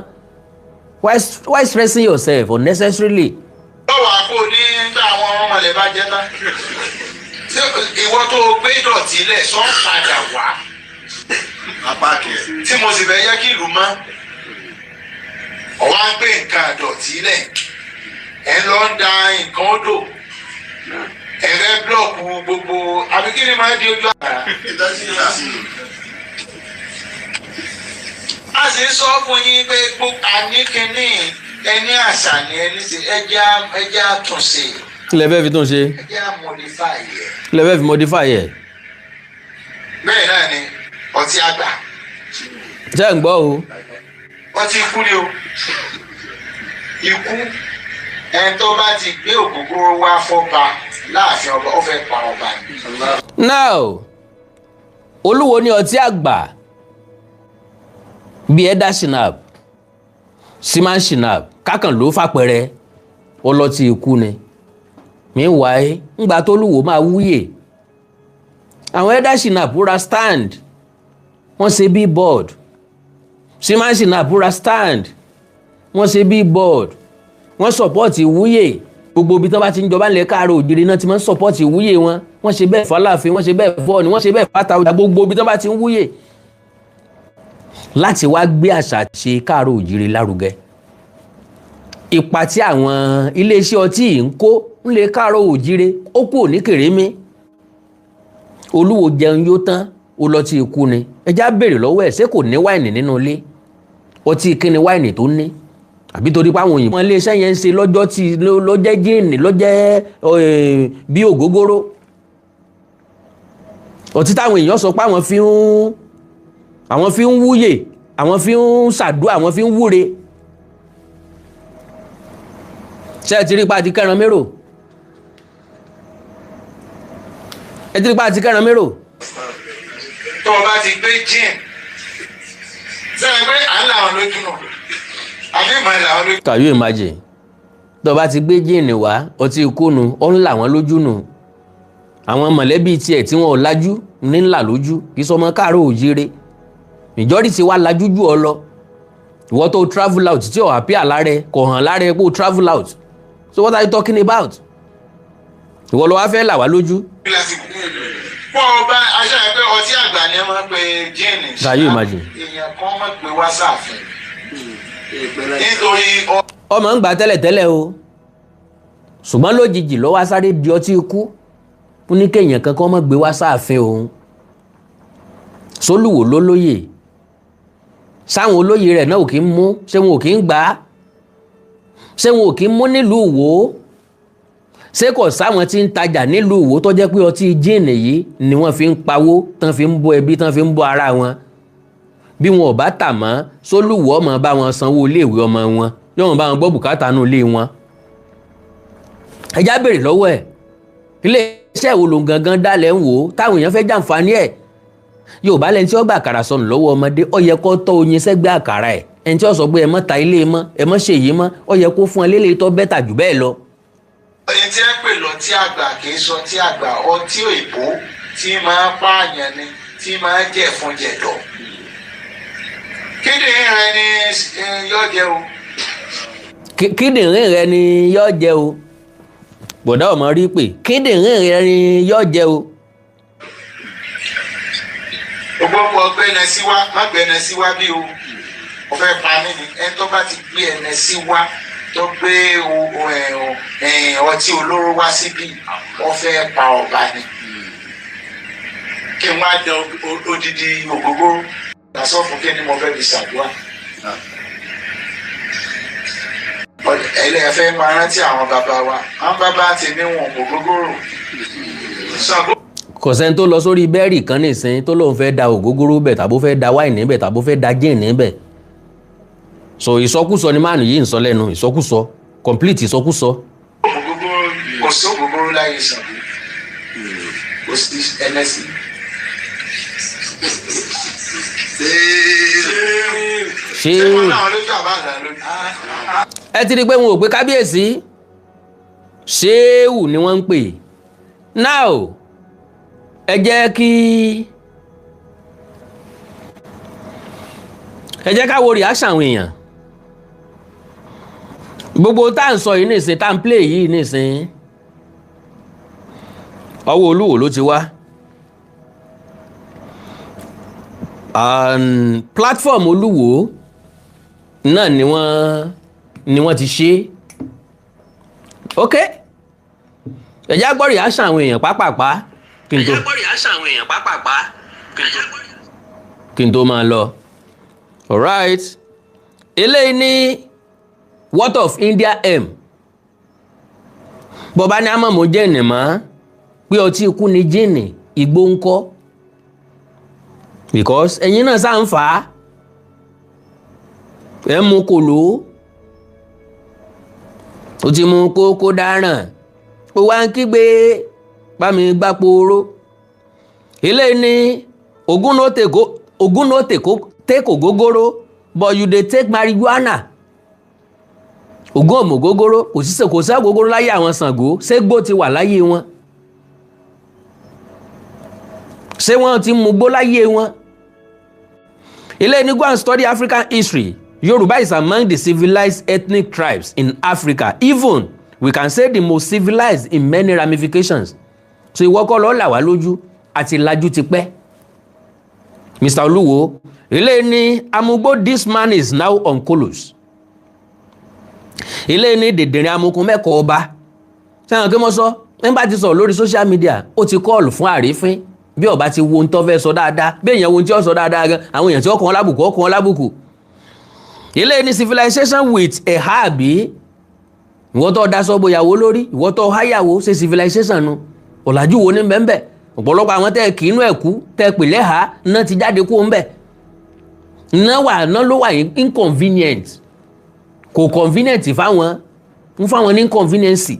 why stressing yourself unnecessarily. lọ́wọ́ àpò ní nígbà àwọn ọmọlẹ̀ bá jẹ́ tán ìwọ tó gbé ìdọ̀tí lẹ̀ sọ padà wá tí mo sì fẹ́ yẹ kí ìlú mọ́ ọ̀wá ń gbé nǹkan ìdọ̀tí lẹ̀ ẹ̀ lọ ń da nǹkan odò ẹ̀rẹ́ búlọ̀kù gbogbo àbí kí ni máa di ojú àgbà. a sì ń sọ fún yín pé àníkíní ẹni àṣà ni ẹni ṣe ẹjẹ́ àtúnṣe. kí lẹ fẹ́ fi tún ṣe. ẹjẹ́ àmọ̀dífà yẹ. kí lẹ fẹ́ fi modify yẹ. bẹ́ẹ̀ náà ni ọtí àgbà. ṣé ń gbọ́ o. ọtí ikú ni o ikú ẹni tó bá ti gbé ògógóró wá fọ́ba láàfin ọba ó fẹ́ pa ọba ni. now olúwo ní ọtí àgbà bíi ẹ̀dá shinap siman shinap kákan ló fàpẹrẹ ọlọ́tí ikú ni meanwhile ńgbà tó lúwo máa wúyè àwọn ẹ̀dá shinap ra stand wọ́n ṣe billboard siman shinap ra stand wọ́n ṣe billboard wọ́n sọ̀pọ́ọ̀tì ìwúyè gbogbo ibi tí wọ́n bá ti ń jọba ńlẹ̀ káàárọ̀ òjìrì náà ti máa ń sọ̀pọ́ọ̀tì ìwúyè wọn wọ́n ṣe bẹ́ẹ̀ fọláàfin wọ́n ṣe bẹ́ẹ̀ fọ́ọ̀nì wọ́n ṣe bẹ́ẹ̀ fàtà ọjà gbogbo ibi tí wọ́n bá ti ń wúyè láti wá gbé àṣà ṣe káàárọ̀ òjìrì lárugẹ. ipa tí àwọn iléeṣẹ́ ọtí yìí ń kó ńlẹ̀ káàárọ̀ òjìrì ó kú òní kèrémí olúwo jẹun yó tán ó lọ tí ikú ni ẹjá béèrè lọ́wọ́ ẹ̀ ṣé kò ní wáìnì nínú ilé ọtí kíni wáìnì tó ní àbí torí pé àwọn òyìnbó wọn iléeṣẹ́ yẹn ń ṣe lọ́jọ́ tí lọ́jẹ́ jíìnì lọ́jẹ́ bí ògógóró ọtí táwọn èèyàn sọ pé àwọn fi ń wúyè àwọn fi ń ṣàdúrà àwọn fi ń wúre ṣé ẹ ti rí pa àti kẹran mérò ẹ ti rí pa àti kẹran mérò. tó o bá ti gbé jíìn sẹ́yìn pé à ń làwọn lójú nù àbí ìmọ̀ ẹ̀ làwọn lójú. can you imagine tó o bá ti gbé jíìnì wá ọtí ikú nu ó ń là wọ́n lójú nù àwọn mọ̀lẹ́bí tiẹ̀ tí wọ́n ò lajú ní ńlá lójú kì í sọ ọmọ káàárọ̀ òjíire majority wa lajú jù ọ lọ ìwọ tó travel out tí ò appear lára kò hàn lára pé o travel out so what are you talking about ìwọ ló wá fẹ́ là wá lójú. pọ́ ọba aṣọ ẹgbẹ́ ọtí àgbà ni wọ́n pe jíìnì. can you imagine. èèyàn kan mọ̀ pé wá sáàfin nítorí. ọmọ ń gbà tẹ́lẹ̀tẹ́lẹ̀ o ṣùgbọ́n lójijì ló wá sáré di ọtí ikú fún ní kéèyàn kankan mọ̀ gbé wá sáàfin òun sólùwò lólóyè sáwọn olóyè rẹ̀ náà ò kí ń mú ṣé wọn ò kí ń gbà á ṣé wọn ò kí ń mú nílùú Ìwó ṣé kò sáwọn tí ń tajà nílùú Ìwó tó jẹ́ pé ọtí jíìnì yìí ni wọ́n fi ń pawó tán fi ń bọ́ ẹbí tán fi ń bọ́ ara wọn bí wọn ò bá tà mọ́ sólùwò ọmọ bá wọn sanwó iléèwé ọmọ wọn yóò wọn bá wọn gbọ́ bùkátà nù ilé wọn. ẹjá béèrè lọ́wọ́ ẹ̀ iléeṣẹ́ wo ló ń gangan dálẹ̀ ń wò ó táwọn èèyàn fẹ́ jàǹfààní ẹ̀ Yorùbá lẹ́ni tí ó gbà àkàrà sọnù lọ́wọ́ ọmọdé ó yẹ kó tọ́ oyin sẹ́gbẹ́ àkàrà ẹ̀ ẹni tí ó sọ pé ẹ mọ́ ta ilé mọ́ ẹ mọ́ ṣèyí mọ́ ó yẹ kó fún ẹ lélẹ́yìí tó bẹ́tà jù bẹ́ẹ̀ lọ. ẹni tí ẹ pè lọ tí àgbà kì í sọ tí àgbà ọtí òyìnbó tí máa pààyàn ni tí máa jẹ fún jẹ̀dọ̀ kíndìnrín rẹ ni yóò jẹ o. kíndìnrín rẹ ni yóò jẹ o bọ̀dá ọmọ rí pé kíndìnrín rẹ ni yóò jẹ o. gbogbo ọgbẹ́ni sí wa má gbẹ́ni sí wa bí o mo fẹ́ pa mí ni ẹni tó bá ti gbé ẹni sí wa tó gbé ọtí olóró wá síbí wọ́n fẹ́ pa ọba ni kí n wá dán odidi ògógóró lásán fún kí ni mo fẹ́ fi ṣàdúrà. ẹlẹ́fẹ́ máa rántí àwọn bàbá wa àwọn bàbá tèmi wọn ògógóró. kò sẹ́ni tó lọ sórí bẹ́ẹ̀rì kan nìsín tó lóun fẹ́ da ògógóró bẹ̀ tàbó fẹ́ da wáìnì bẹ̀ tàbó fẹ́ da gin níbẹ̀. so ìsọkúsọ ni máàlù yìí ń sọ lẹ́nu ìsọkúsọ complete ìsọkúsọ. kò sí ògógóró láyé sàn kò sí ẹnẹsì. ṣé ẹ ti rí i pé wọn ò pé kábíyèsí ṣéwù ni wọ́n ń pè now ẹ jẹ́ ká wo reaction àwọn èèyàn gbogbo tá à ń sọ yìí nìsín tá à ń play yìí nìsín ọwọ́ Olúwo ló ti wá platform Olúwo náà ni wọ́n ti ṣe ok ẹ jẹ́ gbọ́ reaction àwọn èèyàn pápápá kí n tó máa lọ alright eléyìí ní What of India M bọ́bá ní àmọ́mọ́ jẹ́ẹ̀nì mọ́ pé ọtí ikú ni jíìnì igbó ń kọ́ because ẹ̀yin náà sáà ń fà á ẹ̀ mú kòló ó ti mú kókó dáràn ó wá ń kígbe bá mi gbá pooro eléyìí ní ogun no take ògógóró but you dey take marijuana ogun ọmọ ògógóró kò sí ògógóró láyé àwọn Ṣàngó ṣégbó ti wà láyé wọn ṣé wọ́n ti mú gbó láyé wọn. eléyìí ní go and study African history Yoruba is among the civilized ethnic tribes in Africa even we can say the most civilized in many ramifications so ìwọ́kọ́ lọ́ọ́ là wá lójú àti lajú ti pẹ́. Mr. Olúwo eléyìí ní amúgbó this man is now on colos eléyìí ní dèdèrè amukun mẹ́kọ̀ọ́ ọba sẹ́wọ̀n kí wọ́n sọ nígbà tí sọ lórí social media ó ti kọ́ọ̀lù fún àrífín bí ọba ti wo ohun tó fẹ́ sọ dáadáa bí èèyàn wo ohun tí ó sọ dáadáa gan àwọn èèyàn tí ó kàn wọ́n lábùkù ó kàn wọ́n lábùkù. eléyìí ní civilization with a àbí ìwọ tó dá sọ́bọ̀ ìyàwó lórí ìwọ tó háyàwó ṣe civilization nu ọ̀làjú wo ní bẹ́ẹ̀ bẹ́ẹ̀ ọ̀pọ̀lọpọ̀ àwọn tẹ́ kì í nú ẹ̀kú tẹ́ pèlẹ́ ha náà ti jáde kó ń bẹ̀ náà ló wà inconvenient kò convenient fáwọn ń fáwọn ní inconvenience.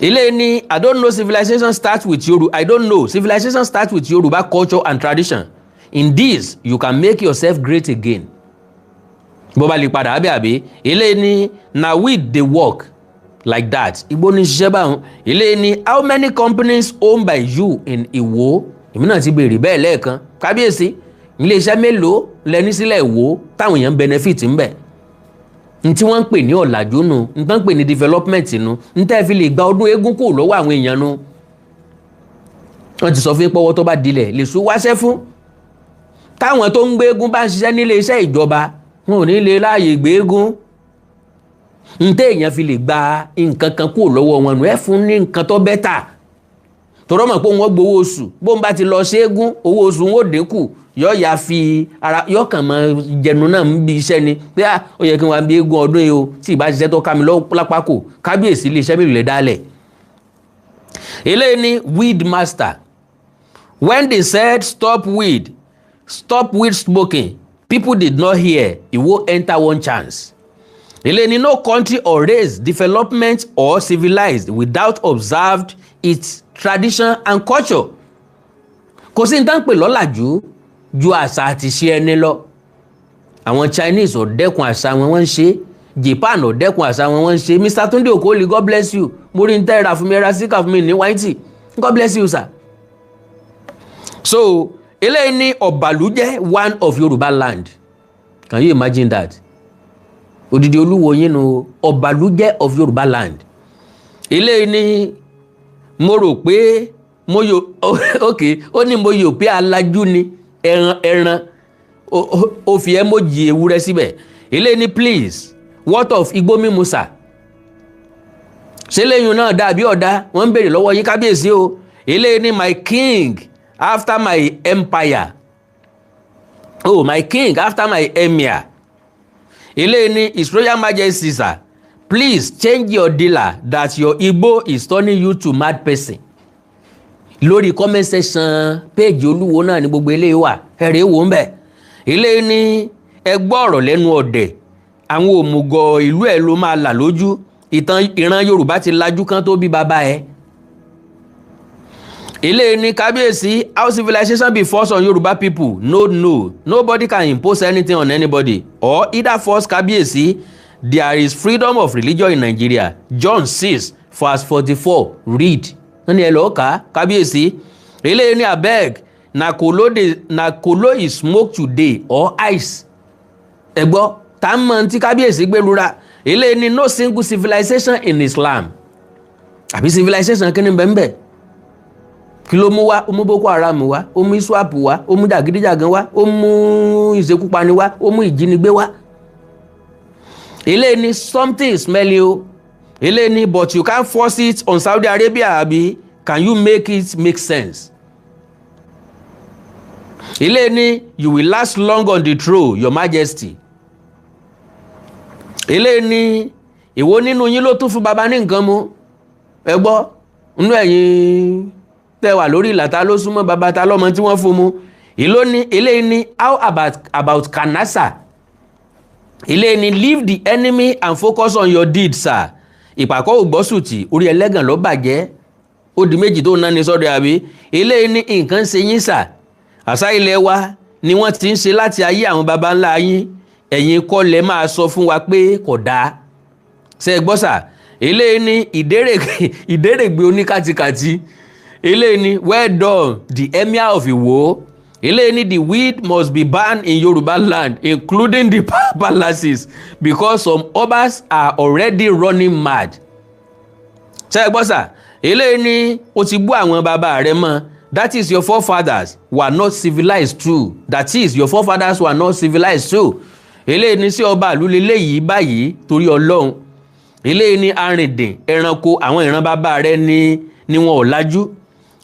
ilé ní I don't know civilization starts with Yoruba civilization starts with Yoruba culture and tradition in this you can make yourself great again. bó bá lè padà àbí ilé ní na we dey work like that igbó ní ṣiṣẹ́ báwọn. ilé ní how many companies owned by you in Ìwó èmi náà ti béèrè bẹ́ẹ̀ lẹ́ẹ̀kan kábíyèsí iléeṣẹ́ mélòó lẹ́ni sílẹ̀ Ìwó táwọn èèyàn benefit ń bẹ̀ n tí wọ́n ń pè ní ọ̀làjú nu n tán ń pè ní development nu n tẹ́ fi lè gba ọdún eégún kò lọ́wọ́ àwọn èèyàn nu wọ́n ti sọ fún pọ́wọ́ tó bá dilẹ̀ lè sún wáṣẹ́ fún táwọn tó ń gbé eégún bá ń ṣiṣẹ́ nílé iṣẹ́ ìjọba wọn ò ní lè láàyè gbé eégún n tẹ́ èèyàn fi lè gba nǹkan kan kò lọ́wọ́ wọn nù ẹ fún ní nǹkan tó bẹ́tà tọrọ mọ̀ pé wọ́n gbowó oṣù bó ń bá ti lọ ṣe eégún owó oṣù wọn ò dínkù yọ ya fi ara yọ kàn mọ jẹnu náà ń bi iṣẹ́ ni pé ó yẹ kí wọ́n bí eégún ọdún yìí o tí ìbá ṣiṣẹ́ tó ká mi lápá kò kábíyèsí iléeṣẹ́ mélòó lè dálẹ̀. eléyìí ni weed master when they said stop weed smoking people did not hear Ìwó enter one chance. eléyìí ni no country or race development or civilized without observed its tradition and culture. kò sí ní tán pè lọ́làjú ju àṣà àti ṣe ẹni lọ. àwọn Chinese ò dẹ́kun àṣà wọn wọ́n ń ṣe Japan ò dẹ́kun àṣà wọn wọ́n ń ṣe Mr. Tunde Okoli God bless you mo rí n tẹ́ ra fún mi ra síkà fún mi ní wáìtì God bless you sir. so eléyìí ní Ọ̀bàlú jẹ́ one of Yorùbá land can you imagine that odidi olúwo yín nu Ọbalújẹ́ of Yorùbá land. Ilé ni mo rò pé mo yò ok ó ní mo yò pé alájú ni ẹran ó fi emoji ewúrẹ́ síbẹ̀. Ilé ni please what of igbó mímu sà. Ṣé lẹ́yìn náà dàbí ọ̀dá wọ́n ń béèrè lọ́wọ́ yín kábíyèsí o. Ilé ni my king after my empire. Oh, my king after my emir. Ilé ni His Royal Majesty sir, please change your dealer that your Igbo is turning you to mad person. Lórí comment section page olúwo náà ni gbogbo eléyìí wà ẹ̀rẹ́ wò ń bẹ̀. Ilé ni ẹ gbọ́ ọ̀rọ̀ lẹ́nu ọ̀dẹ̀ àwọn òmùgọ̀ ìlú ẹ̀ ló máa là lójú ìran Yorùbá ti lajú kan tó bí bàbá ẹ̀. Ilé ni kábíyèsí how civilization be forced on Yoruba people no nobody can impose anything on anybody or either force kábíyèsí. There is freedom of religion in Nigeria. John 6 verse 44 read. Wọ́n ní ẹ lọ́ọ́ kà kábíyèsí. Ilé ni abeg na kolo is smoke today or ice. Ẹ gbọ́ tá mọ̀ tí kábíyèsí gbẹlura. Ilé ni no single civilization in Islam. Àbí civilization kí ni bẹ́ẹ̀ kí ló mú wá? Ó mú Boko Haram wá, ó mú ISWAP wá, ó mú jàgídíjàgan wá, ó mú ìṣekúpani wá, ó mú ìjínigbé wá. Ilé ni something is smelly o. Ilé ni but you can't force it on Saudi Arabia abi, can you make it make sense? Ilé ni you will last long on the throne, your majesty. Ilé ni ìwọ nínú yín ló tún fún baba ní nǹkan mu. Ẹ gbọ́ nínú ẹ̀yin tẹ́wà lórí ìlàta ló súnmọ́ baba ta lọ́mọ tí wọ́n fún mu. Ilé ni how about Kanasa? Ilé ni leave the enemy and focus on your deeds sir. Ìpàkọ́ ògbọ́sùtì orí ẹlẹ́gàn ló bàjẹ́ ó di méjì tó ná ní sọ́dọ̀ àbí. Ilé ni nǹkan ṣe yín sà. Àṣà ilẹ̀ wa ni wọ́n ti ń ṣe láti ayé àwọn baba ńlá yín. Ẹ̀yin kọ́ lẹ máa sọ fún wa pé kò dáa. Ṣé gbọ́ sà? Ilé ni ìdérègbè oníkàtìkàtì. Ilé ni well done the emir of Iwo. Ilé ni the weed must be banned in Yoruba land including the palaces because some obas are already running mad. Ṣé gbọ́ sà? Ilé ni o ti bú àwọn bàbá rẹ mọ́. That is your forefathers were not civilized too. That is your forefathers were not civilized too. Ilé ni sí ọba ìlú leléyìí báyìí torí Ọlọ́run. Ilé ni arìndìn ẹranko àwọn ìran bàbá rẹ ni wọn ò lajú.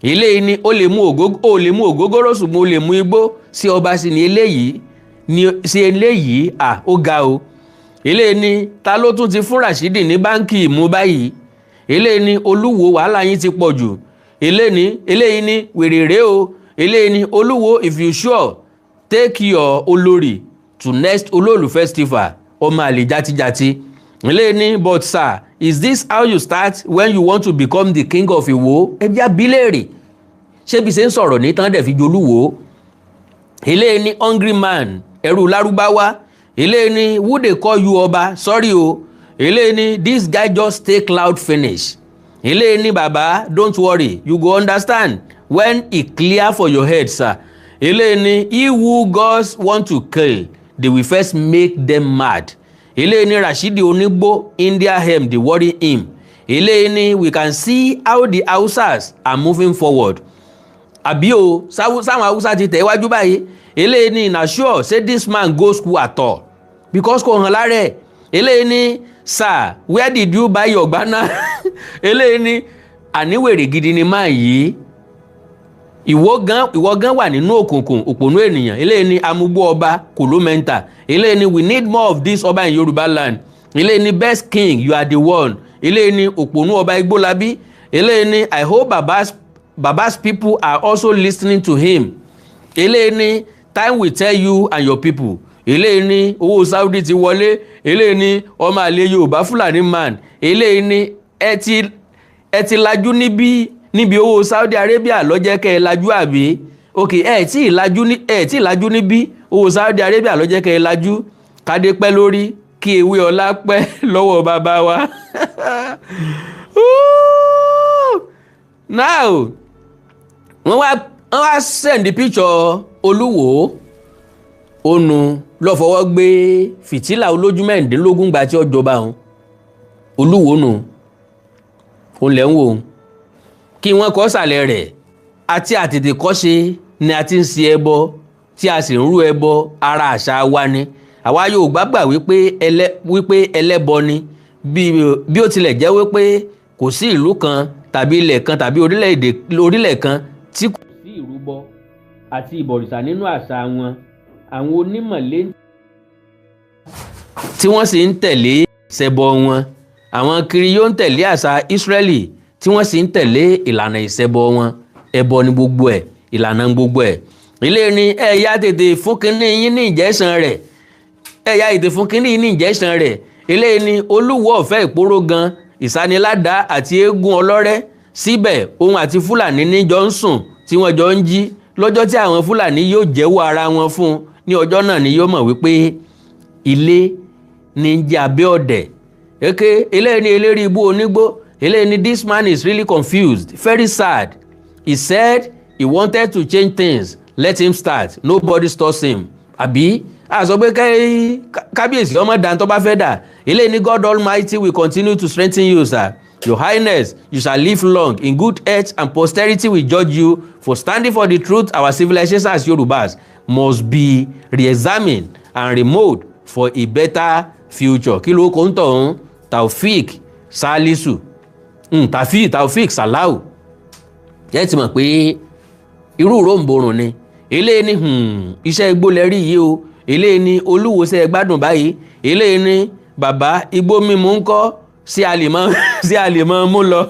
Ilé ni ó lè mú ògógóró ṣùgbọ́n ó lè mú igbó sí ọba sí ni eléyìí ó ga o. Ilé ni ta ló tún ti fún Rashidi ní báńkì mú báyìí. Ilé ni olúwo wàhálà yín ti pọ̀ jù. Eléyìí ni wèrèrè o. Ilé ni olúwo if you sure take your olórí to next olóòlù festival ọmọ àlè játijàti. Ilé ni but sir is this how you start when you want to become the king of Iwo? Ẹbí abilérè ṣé bí ṣe ń sọ̀rọ̀ ní tán dẹ̀ fi jolúwo. Ilé ni hungry man ẹrú lárúbáwá. Ilé ni who dey call you ọba sorry o. Ilé ni this guy just take loud finish. Ilé ni baba don't worry you go understand when e clear for your head sir. Ilé ni he who gods want to kill they will first make them mad. Ilé ni Rashidi onígbó India hem dey worry him. Ilé ni we can see how the Hausas are moving forward. Àbí o sáwọn Hausa ti tẹ̀ wájú báyìí. Ilé ni na sure say this man go school at all because kò hàn lára ẹ̀. Ilé ni sir where did you buy your gbana? Ilé ni àníwèrè gidi ni máa yìí. Ìwọ gan wà nínú òkùnkùn òpònú ènìyàn. Ilé ni amúgbó ọba kòlómẹ́ntà. Ilé ni we need more of this ọba in Yoruba land. Ilé ni best king you are the one. Ilé ni òpònú ọba Igbólábí. Ilé ni I hope Baba's people are also listening to him. Ilé ni time will tell you and your people. Ilé ni owó Saudi ti wọlé. Ilé ni ọmọ àlè Yorùbá Fúlàní man. Ilé ni ẹ ti lajú níbi owó Saudi Arabia ló jẹ́ kẹ́ ẹ lajú àbí. Ok ẹ tí lajú níbi owó Saudi Arabia ló jẹ́ kẹ́ ẹ lajú. Kádé pẹ́ lórí kí ewé ọlá pẹ́ lọ́wọ́ bàbá wa. Now wọ́n wá send the picture olúwo onu lọ fọwọ́ gbé fìtílà olójú mẹ́rìndínlógún gba tí ó jọba òun Olúwo nù òun lẹ́ ń wò kí wọ́n kọ́ sàlẹ̀ rẹ̀ àti àtètè kọ́ṣe ni a ti ń ṣe ẹbọ tí a sì ń rú ẹbọ ara àṣà wa ni àwa Yorùbá gbà wípé ẹlẹ́bọ ni bí ó tilẹ̀ jẹ́ wípé kò sí ìlú kan tàbí ilẹ̀ kan tàbí orílẹ̀ kan tí kò sí ìrúbọ àti ìbọ̀rìṣà nínú àṣà wọn àwọn onímọ̀lé tí wọ́n sì ń tẹ̀lé ìṣẹbọ wọn àwọn Kiriyó ń tẹ̀lé àṣà Ísírẹ́lì tí wọ́n sì ń tẹ̀lé ìlànà ìṣẹbọ wọn ẹbọ ni gbogbo ẹ̀ ìlànà gbogbo ẹ̀ ilé ni ẹ̀yà tètè fún kínní yín ní ìjẹ́sàn rẹ̀ ẹ̀yà ètè fún kínní yín ní ìjẹ́sàn rẹ̀ ilé ni Olúwo ọ̀fẹ́ ìpòrò gan ìsaniládàá àti eégún ọlọ́rẹ́ síbẹ̀ òun àti Fúlàní níjọ ń sùn tí wọ́n jọ ń jí lọ́jọ́ tí àwọn Fúlàní yóò jẹ́wọ́ ara wọn fún ní ọjọ́ náà ni yóò mọ̀ wípé ilé ní jẹ́ abẹ́ ọ̀dẹ̀ èké eléyìí ni eléri ibú onígbó eléyìí ni this man is really confused very sad he said he wanted to change things let him start nobody stops him àbí àsọ pé kábíyèsí ọmọ dantọ́ bá fẹ́ dà eléyìí ni God Almighty will continue to strengthen you sir your highness you shall live long in good health and posterity will judge you for standing for the truth our civilization as Yorubas must be re-examined and remolded for a better future kí ló kó ń tọ̀hún Taofik Salisu Taofik Salau jẹ́ ti mọ̀ pé irú ròǹborùn ni eléyìí ni iṣẹ́ igbó lẹ́rí yìí o eléyìí ni Olúwo ṣe gbádùn báyìí eléyìí ni bàbá igbó mímu ń kọ́ sí àlèmọ́ mú lọ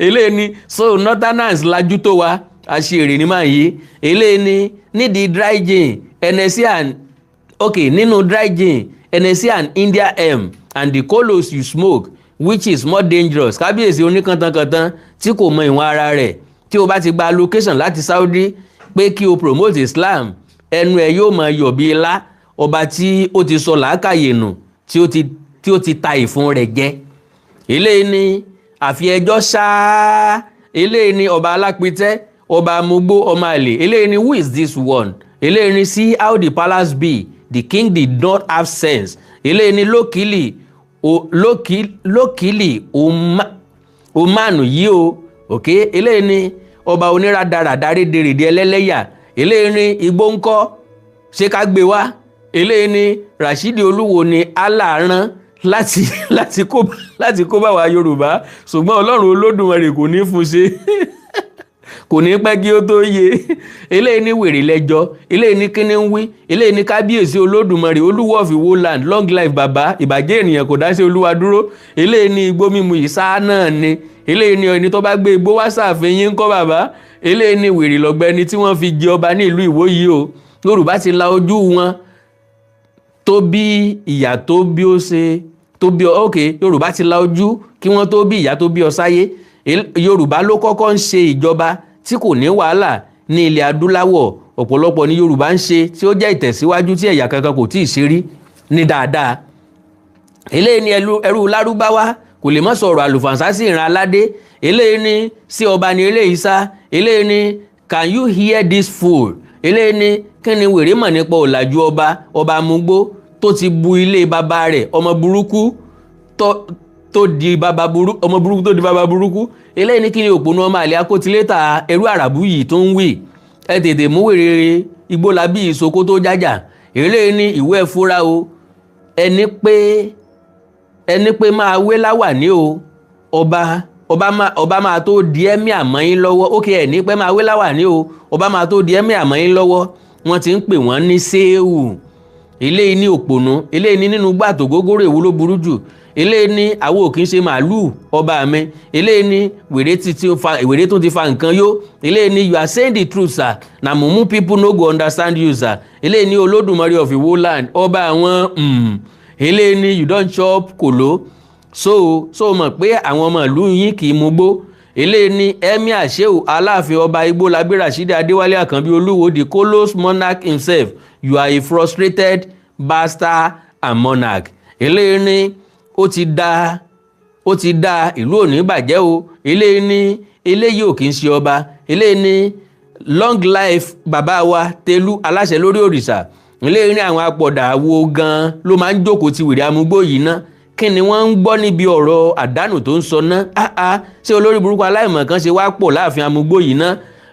eléyìí ni so northerners lajú tó wa àṣírí ní máa yí eléyìí ni nídìí dry gin Hennessy nínú dry gin Hennessy and India and the colos you smoke which is more dangerous kábíyèsí oníkantankantan tí kò mọ ìwọ̀n ara rẹ̀ tí o bá ti gba location láti Saudi pé kí o promote Islam ẹnu ẹ yóò máa yọ̀ bí ilá ọba tí ó ti sọ làákàyè nù tí ó ti ta ìfun rẹ̀ jẹ eléyìí ni àfi ẹjọ́ ṣáá eléyìí ni ọba alápítẹ́ ọba amúgbó ọmọ àlè eléyìí ni who is this one eléyìí ni see how the palace be the king did not have sense eléyìí ni lókìlì omanu yìí o ok eléyìí ni ọba oníradàradà rédèrèdè ẹlẹ́lẹ́yà eléyìí ni igbó ńkọ́ ṣé ká gbé wá eléyìí ni Rashidi Olúwo ni Allah rán láti kó bá wa Yorùbá ṣùgbọ́n Ọlọ́run Olódùmarè kò ní fún ṣe kò ní pẹ́ kí ó tó yé eléyìí ní wèrè lẹ́jọ́ eléyìí ní kíní ń wí eléyìí ní kábíyèsí Olódùmarè Olúwo of Iwo land long life bàbá ìbàjẹ́ ènìyàn kò dá sí Olúwa dúró eléyìí ní igbó mímu ìsá náà ni eléyìí ní ẹni tó bá gbé igbó wá sàfihàn ńkọ́ bàbá eléyìí ní wèrè lọ́gbẹ́ni tí wọ́n fi jẹ ọba ní ìlú Ìwó yìí o Yorùbá ti la ojú wọn tó bí ìyá tó bí ó ṣe tó bí ok Yorùbá ti la ojú kí wọ́n tó bí ìyá tó bí ọ sáyé Yorùbá ló kọ́kọ́ ń ṣe ìjọba tí kò ní wàhálà ní ilẹ̀ adúláwọ̀ ọ̀pọ̀lọpọ̀ ní Yorùbá ń ṣe tí ó jẹ́ ìtẹ̀síwájú tí ẹ̀yà kankan kò tí ì ṣe rí ní dáadáa eléyìí ni ẹrú lárúbáwá kò lè mọ́ sọ̀rọ̀ àlùfànṣá sí ìran aládé eléyìí ni sí ọba ní eléyìí sá eléyìí ni can you hear this fool eléyìí ni kí ni wèrè mọ̀ nípa ọ̀làjú ọba amúgbó tó ti bu ilé bàbá rẹ̀ ọmọ burúkú tó di bàbá burúkú eléyìí ní kí ni òpónú ọmọ àlè akótilétà ẹrú àràbù yìí tó ń wì ẹ tètè mú wèrè igbólabí ìsoko tó jájà eléyìí ní ìwé ẹ̀fúra o ẹni pé máa wé láwà ní o ọba máa tó di ẹ̀mí àmọ́yín lọ́wọ́ ókè ẹ̀ ní pé máa wé láwà ní o ọba máa tó di ẹ̀mí àmọ́yín lọ́wọ́ wọ́n ti ń pè wọ́n ní séwù eléyìí ní òpònú eléyìí ní nínú gbàtò gógóró èwo ló burú jù eléyìí ní àwọn ò kì í ṣe màálù ọba mi eléyìí ní wèrè tó ti fa nǹkan yó eléyìí ní you are saying the truth sir na mumu people no go understand you sir eléyìí ní Olódùmarè of Iwo land ọba àwọn eléyìí ní you don chop kòló so mọ̀ pé àwọn ọmọ ìlú yín kì í mugbó eléyìí ní emir Shehu Aláàfin ọba Igbólabí Rashidi Adéwálé Àkànbí Olúwo the colos monarch himself you are a frustrated bastard and monarch eléyìí ní ó ti dá ìlú òní bàjẹ́ o eléyìí ò kì í ṣe ọba eléyìí ní long life bàbá wa Telu aláṣẹ lórí òrìṣà ilé ní àwọn apọ̀dà wo gan ló máa ń jókòó ti wèrè amúgbó yìí ná kí ni wọ́n ń gbọ́ níbi ọ̀rọ̀ àdánù tó ń sọ ná ṣé olórí burúkú aláìmọ̀ kan ṣe wá pọ̀ láàfin amúgbó yìí ná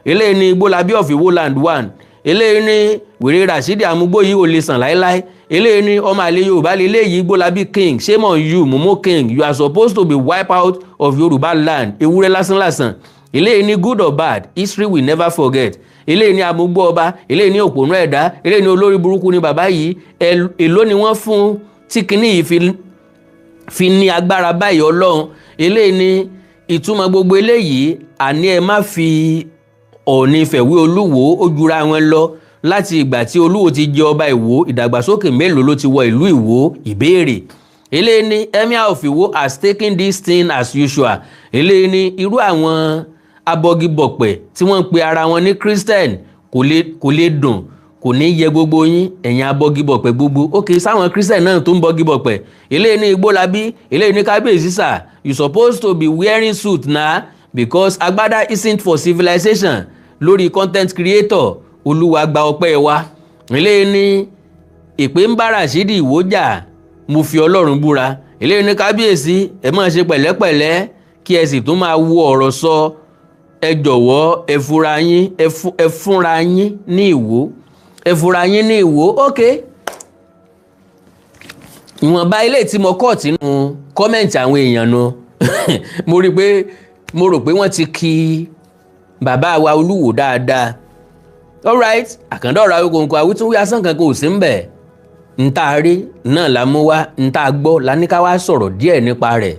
ilé ní Igbólábí of Iwoland 1 ilé ní wèrè Rashidi amúgbó yìí ò lè sàn láéláé ilé ní ọmọ àlè Yorùbá lélẹ yìí Igbólábí king shame on you Momo king you are supposed to be wiped out of Yorùbá land ewúrẹ́ lásánlàsàn ilé ní good or bad history will never forget ilé ní amúgbó ọba ilé ní òpònú ẹ̀dá ilé ní olórí burúkú ni bàbá yìí èló ni wọ́n fún tí kinní yìí fi ní agbára báyìí Ọlọ́run ilé ní ìtumọ̀ gbogbo eléyìí àní ẹ má fi Ọọ̀ni Ifẹ̀wé Olúwo ó jura wọn lọ láti ìgbà tí Olúwo ti jẹ ọba Ìwó ìdàgbàsókè mélòó ló ti wọ ìlú Ìwó ìbéèrè ilé ní Emir of Ìwó has taken this thing as usual ilé ní irú àwọn abọgibọ̀pẹ̀ tí wọ́n ń pe ara wọn ní Christian kò lè dùn kò ní yẹ gbogbo yín ẹ̀yin abọgibọ̀pẹ̀ gbogbo ókè sáwọn Christian náà tó ń bọgibọ̀pẹ̀ ilé ní Igbólábí ilé ní kábíyèsí sà you supposed to be wearing suit na because agbádá isn't for civilization lórí content creator Olúwa gba ọpẹ́ wa ilé ní ìpè ń bá Rashidi Ìwó jà mo fi Ọlọ́run búra ilé ní kábíyèsí ẹ máa ṣe pẹ̀lẹ́pẹ̀lẹ́ kí ẹ sì tún máa wo ọ̀rọ̀ sọ ẹ jọ̀wọ́ ẹ fúnra yín ní Ìwó ẹ fúnra yín ní Ìwó ok ìwọ̀nba ilé tí mo kọ́ tínú kọ́mẹ̀ntì àwọn èèyàn nu mo rò pé wọ́n ti kí bàbá wa Olúwo dáadáa alright àkàndọ̀rọ̀ Awíkonko àwítúnwí asán kan kò sí ń bẹ̀ ń tá a rí náà la mú wá ń tá a gbọ́ la ní ká wá sọ̀rọ̀ díẹ̀ nípa rẹ̀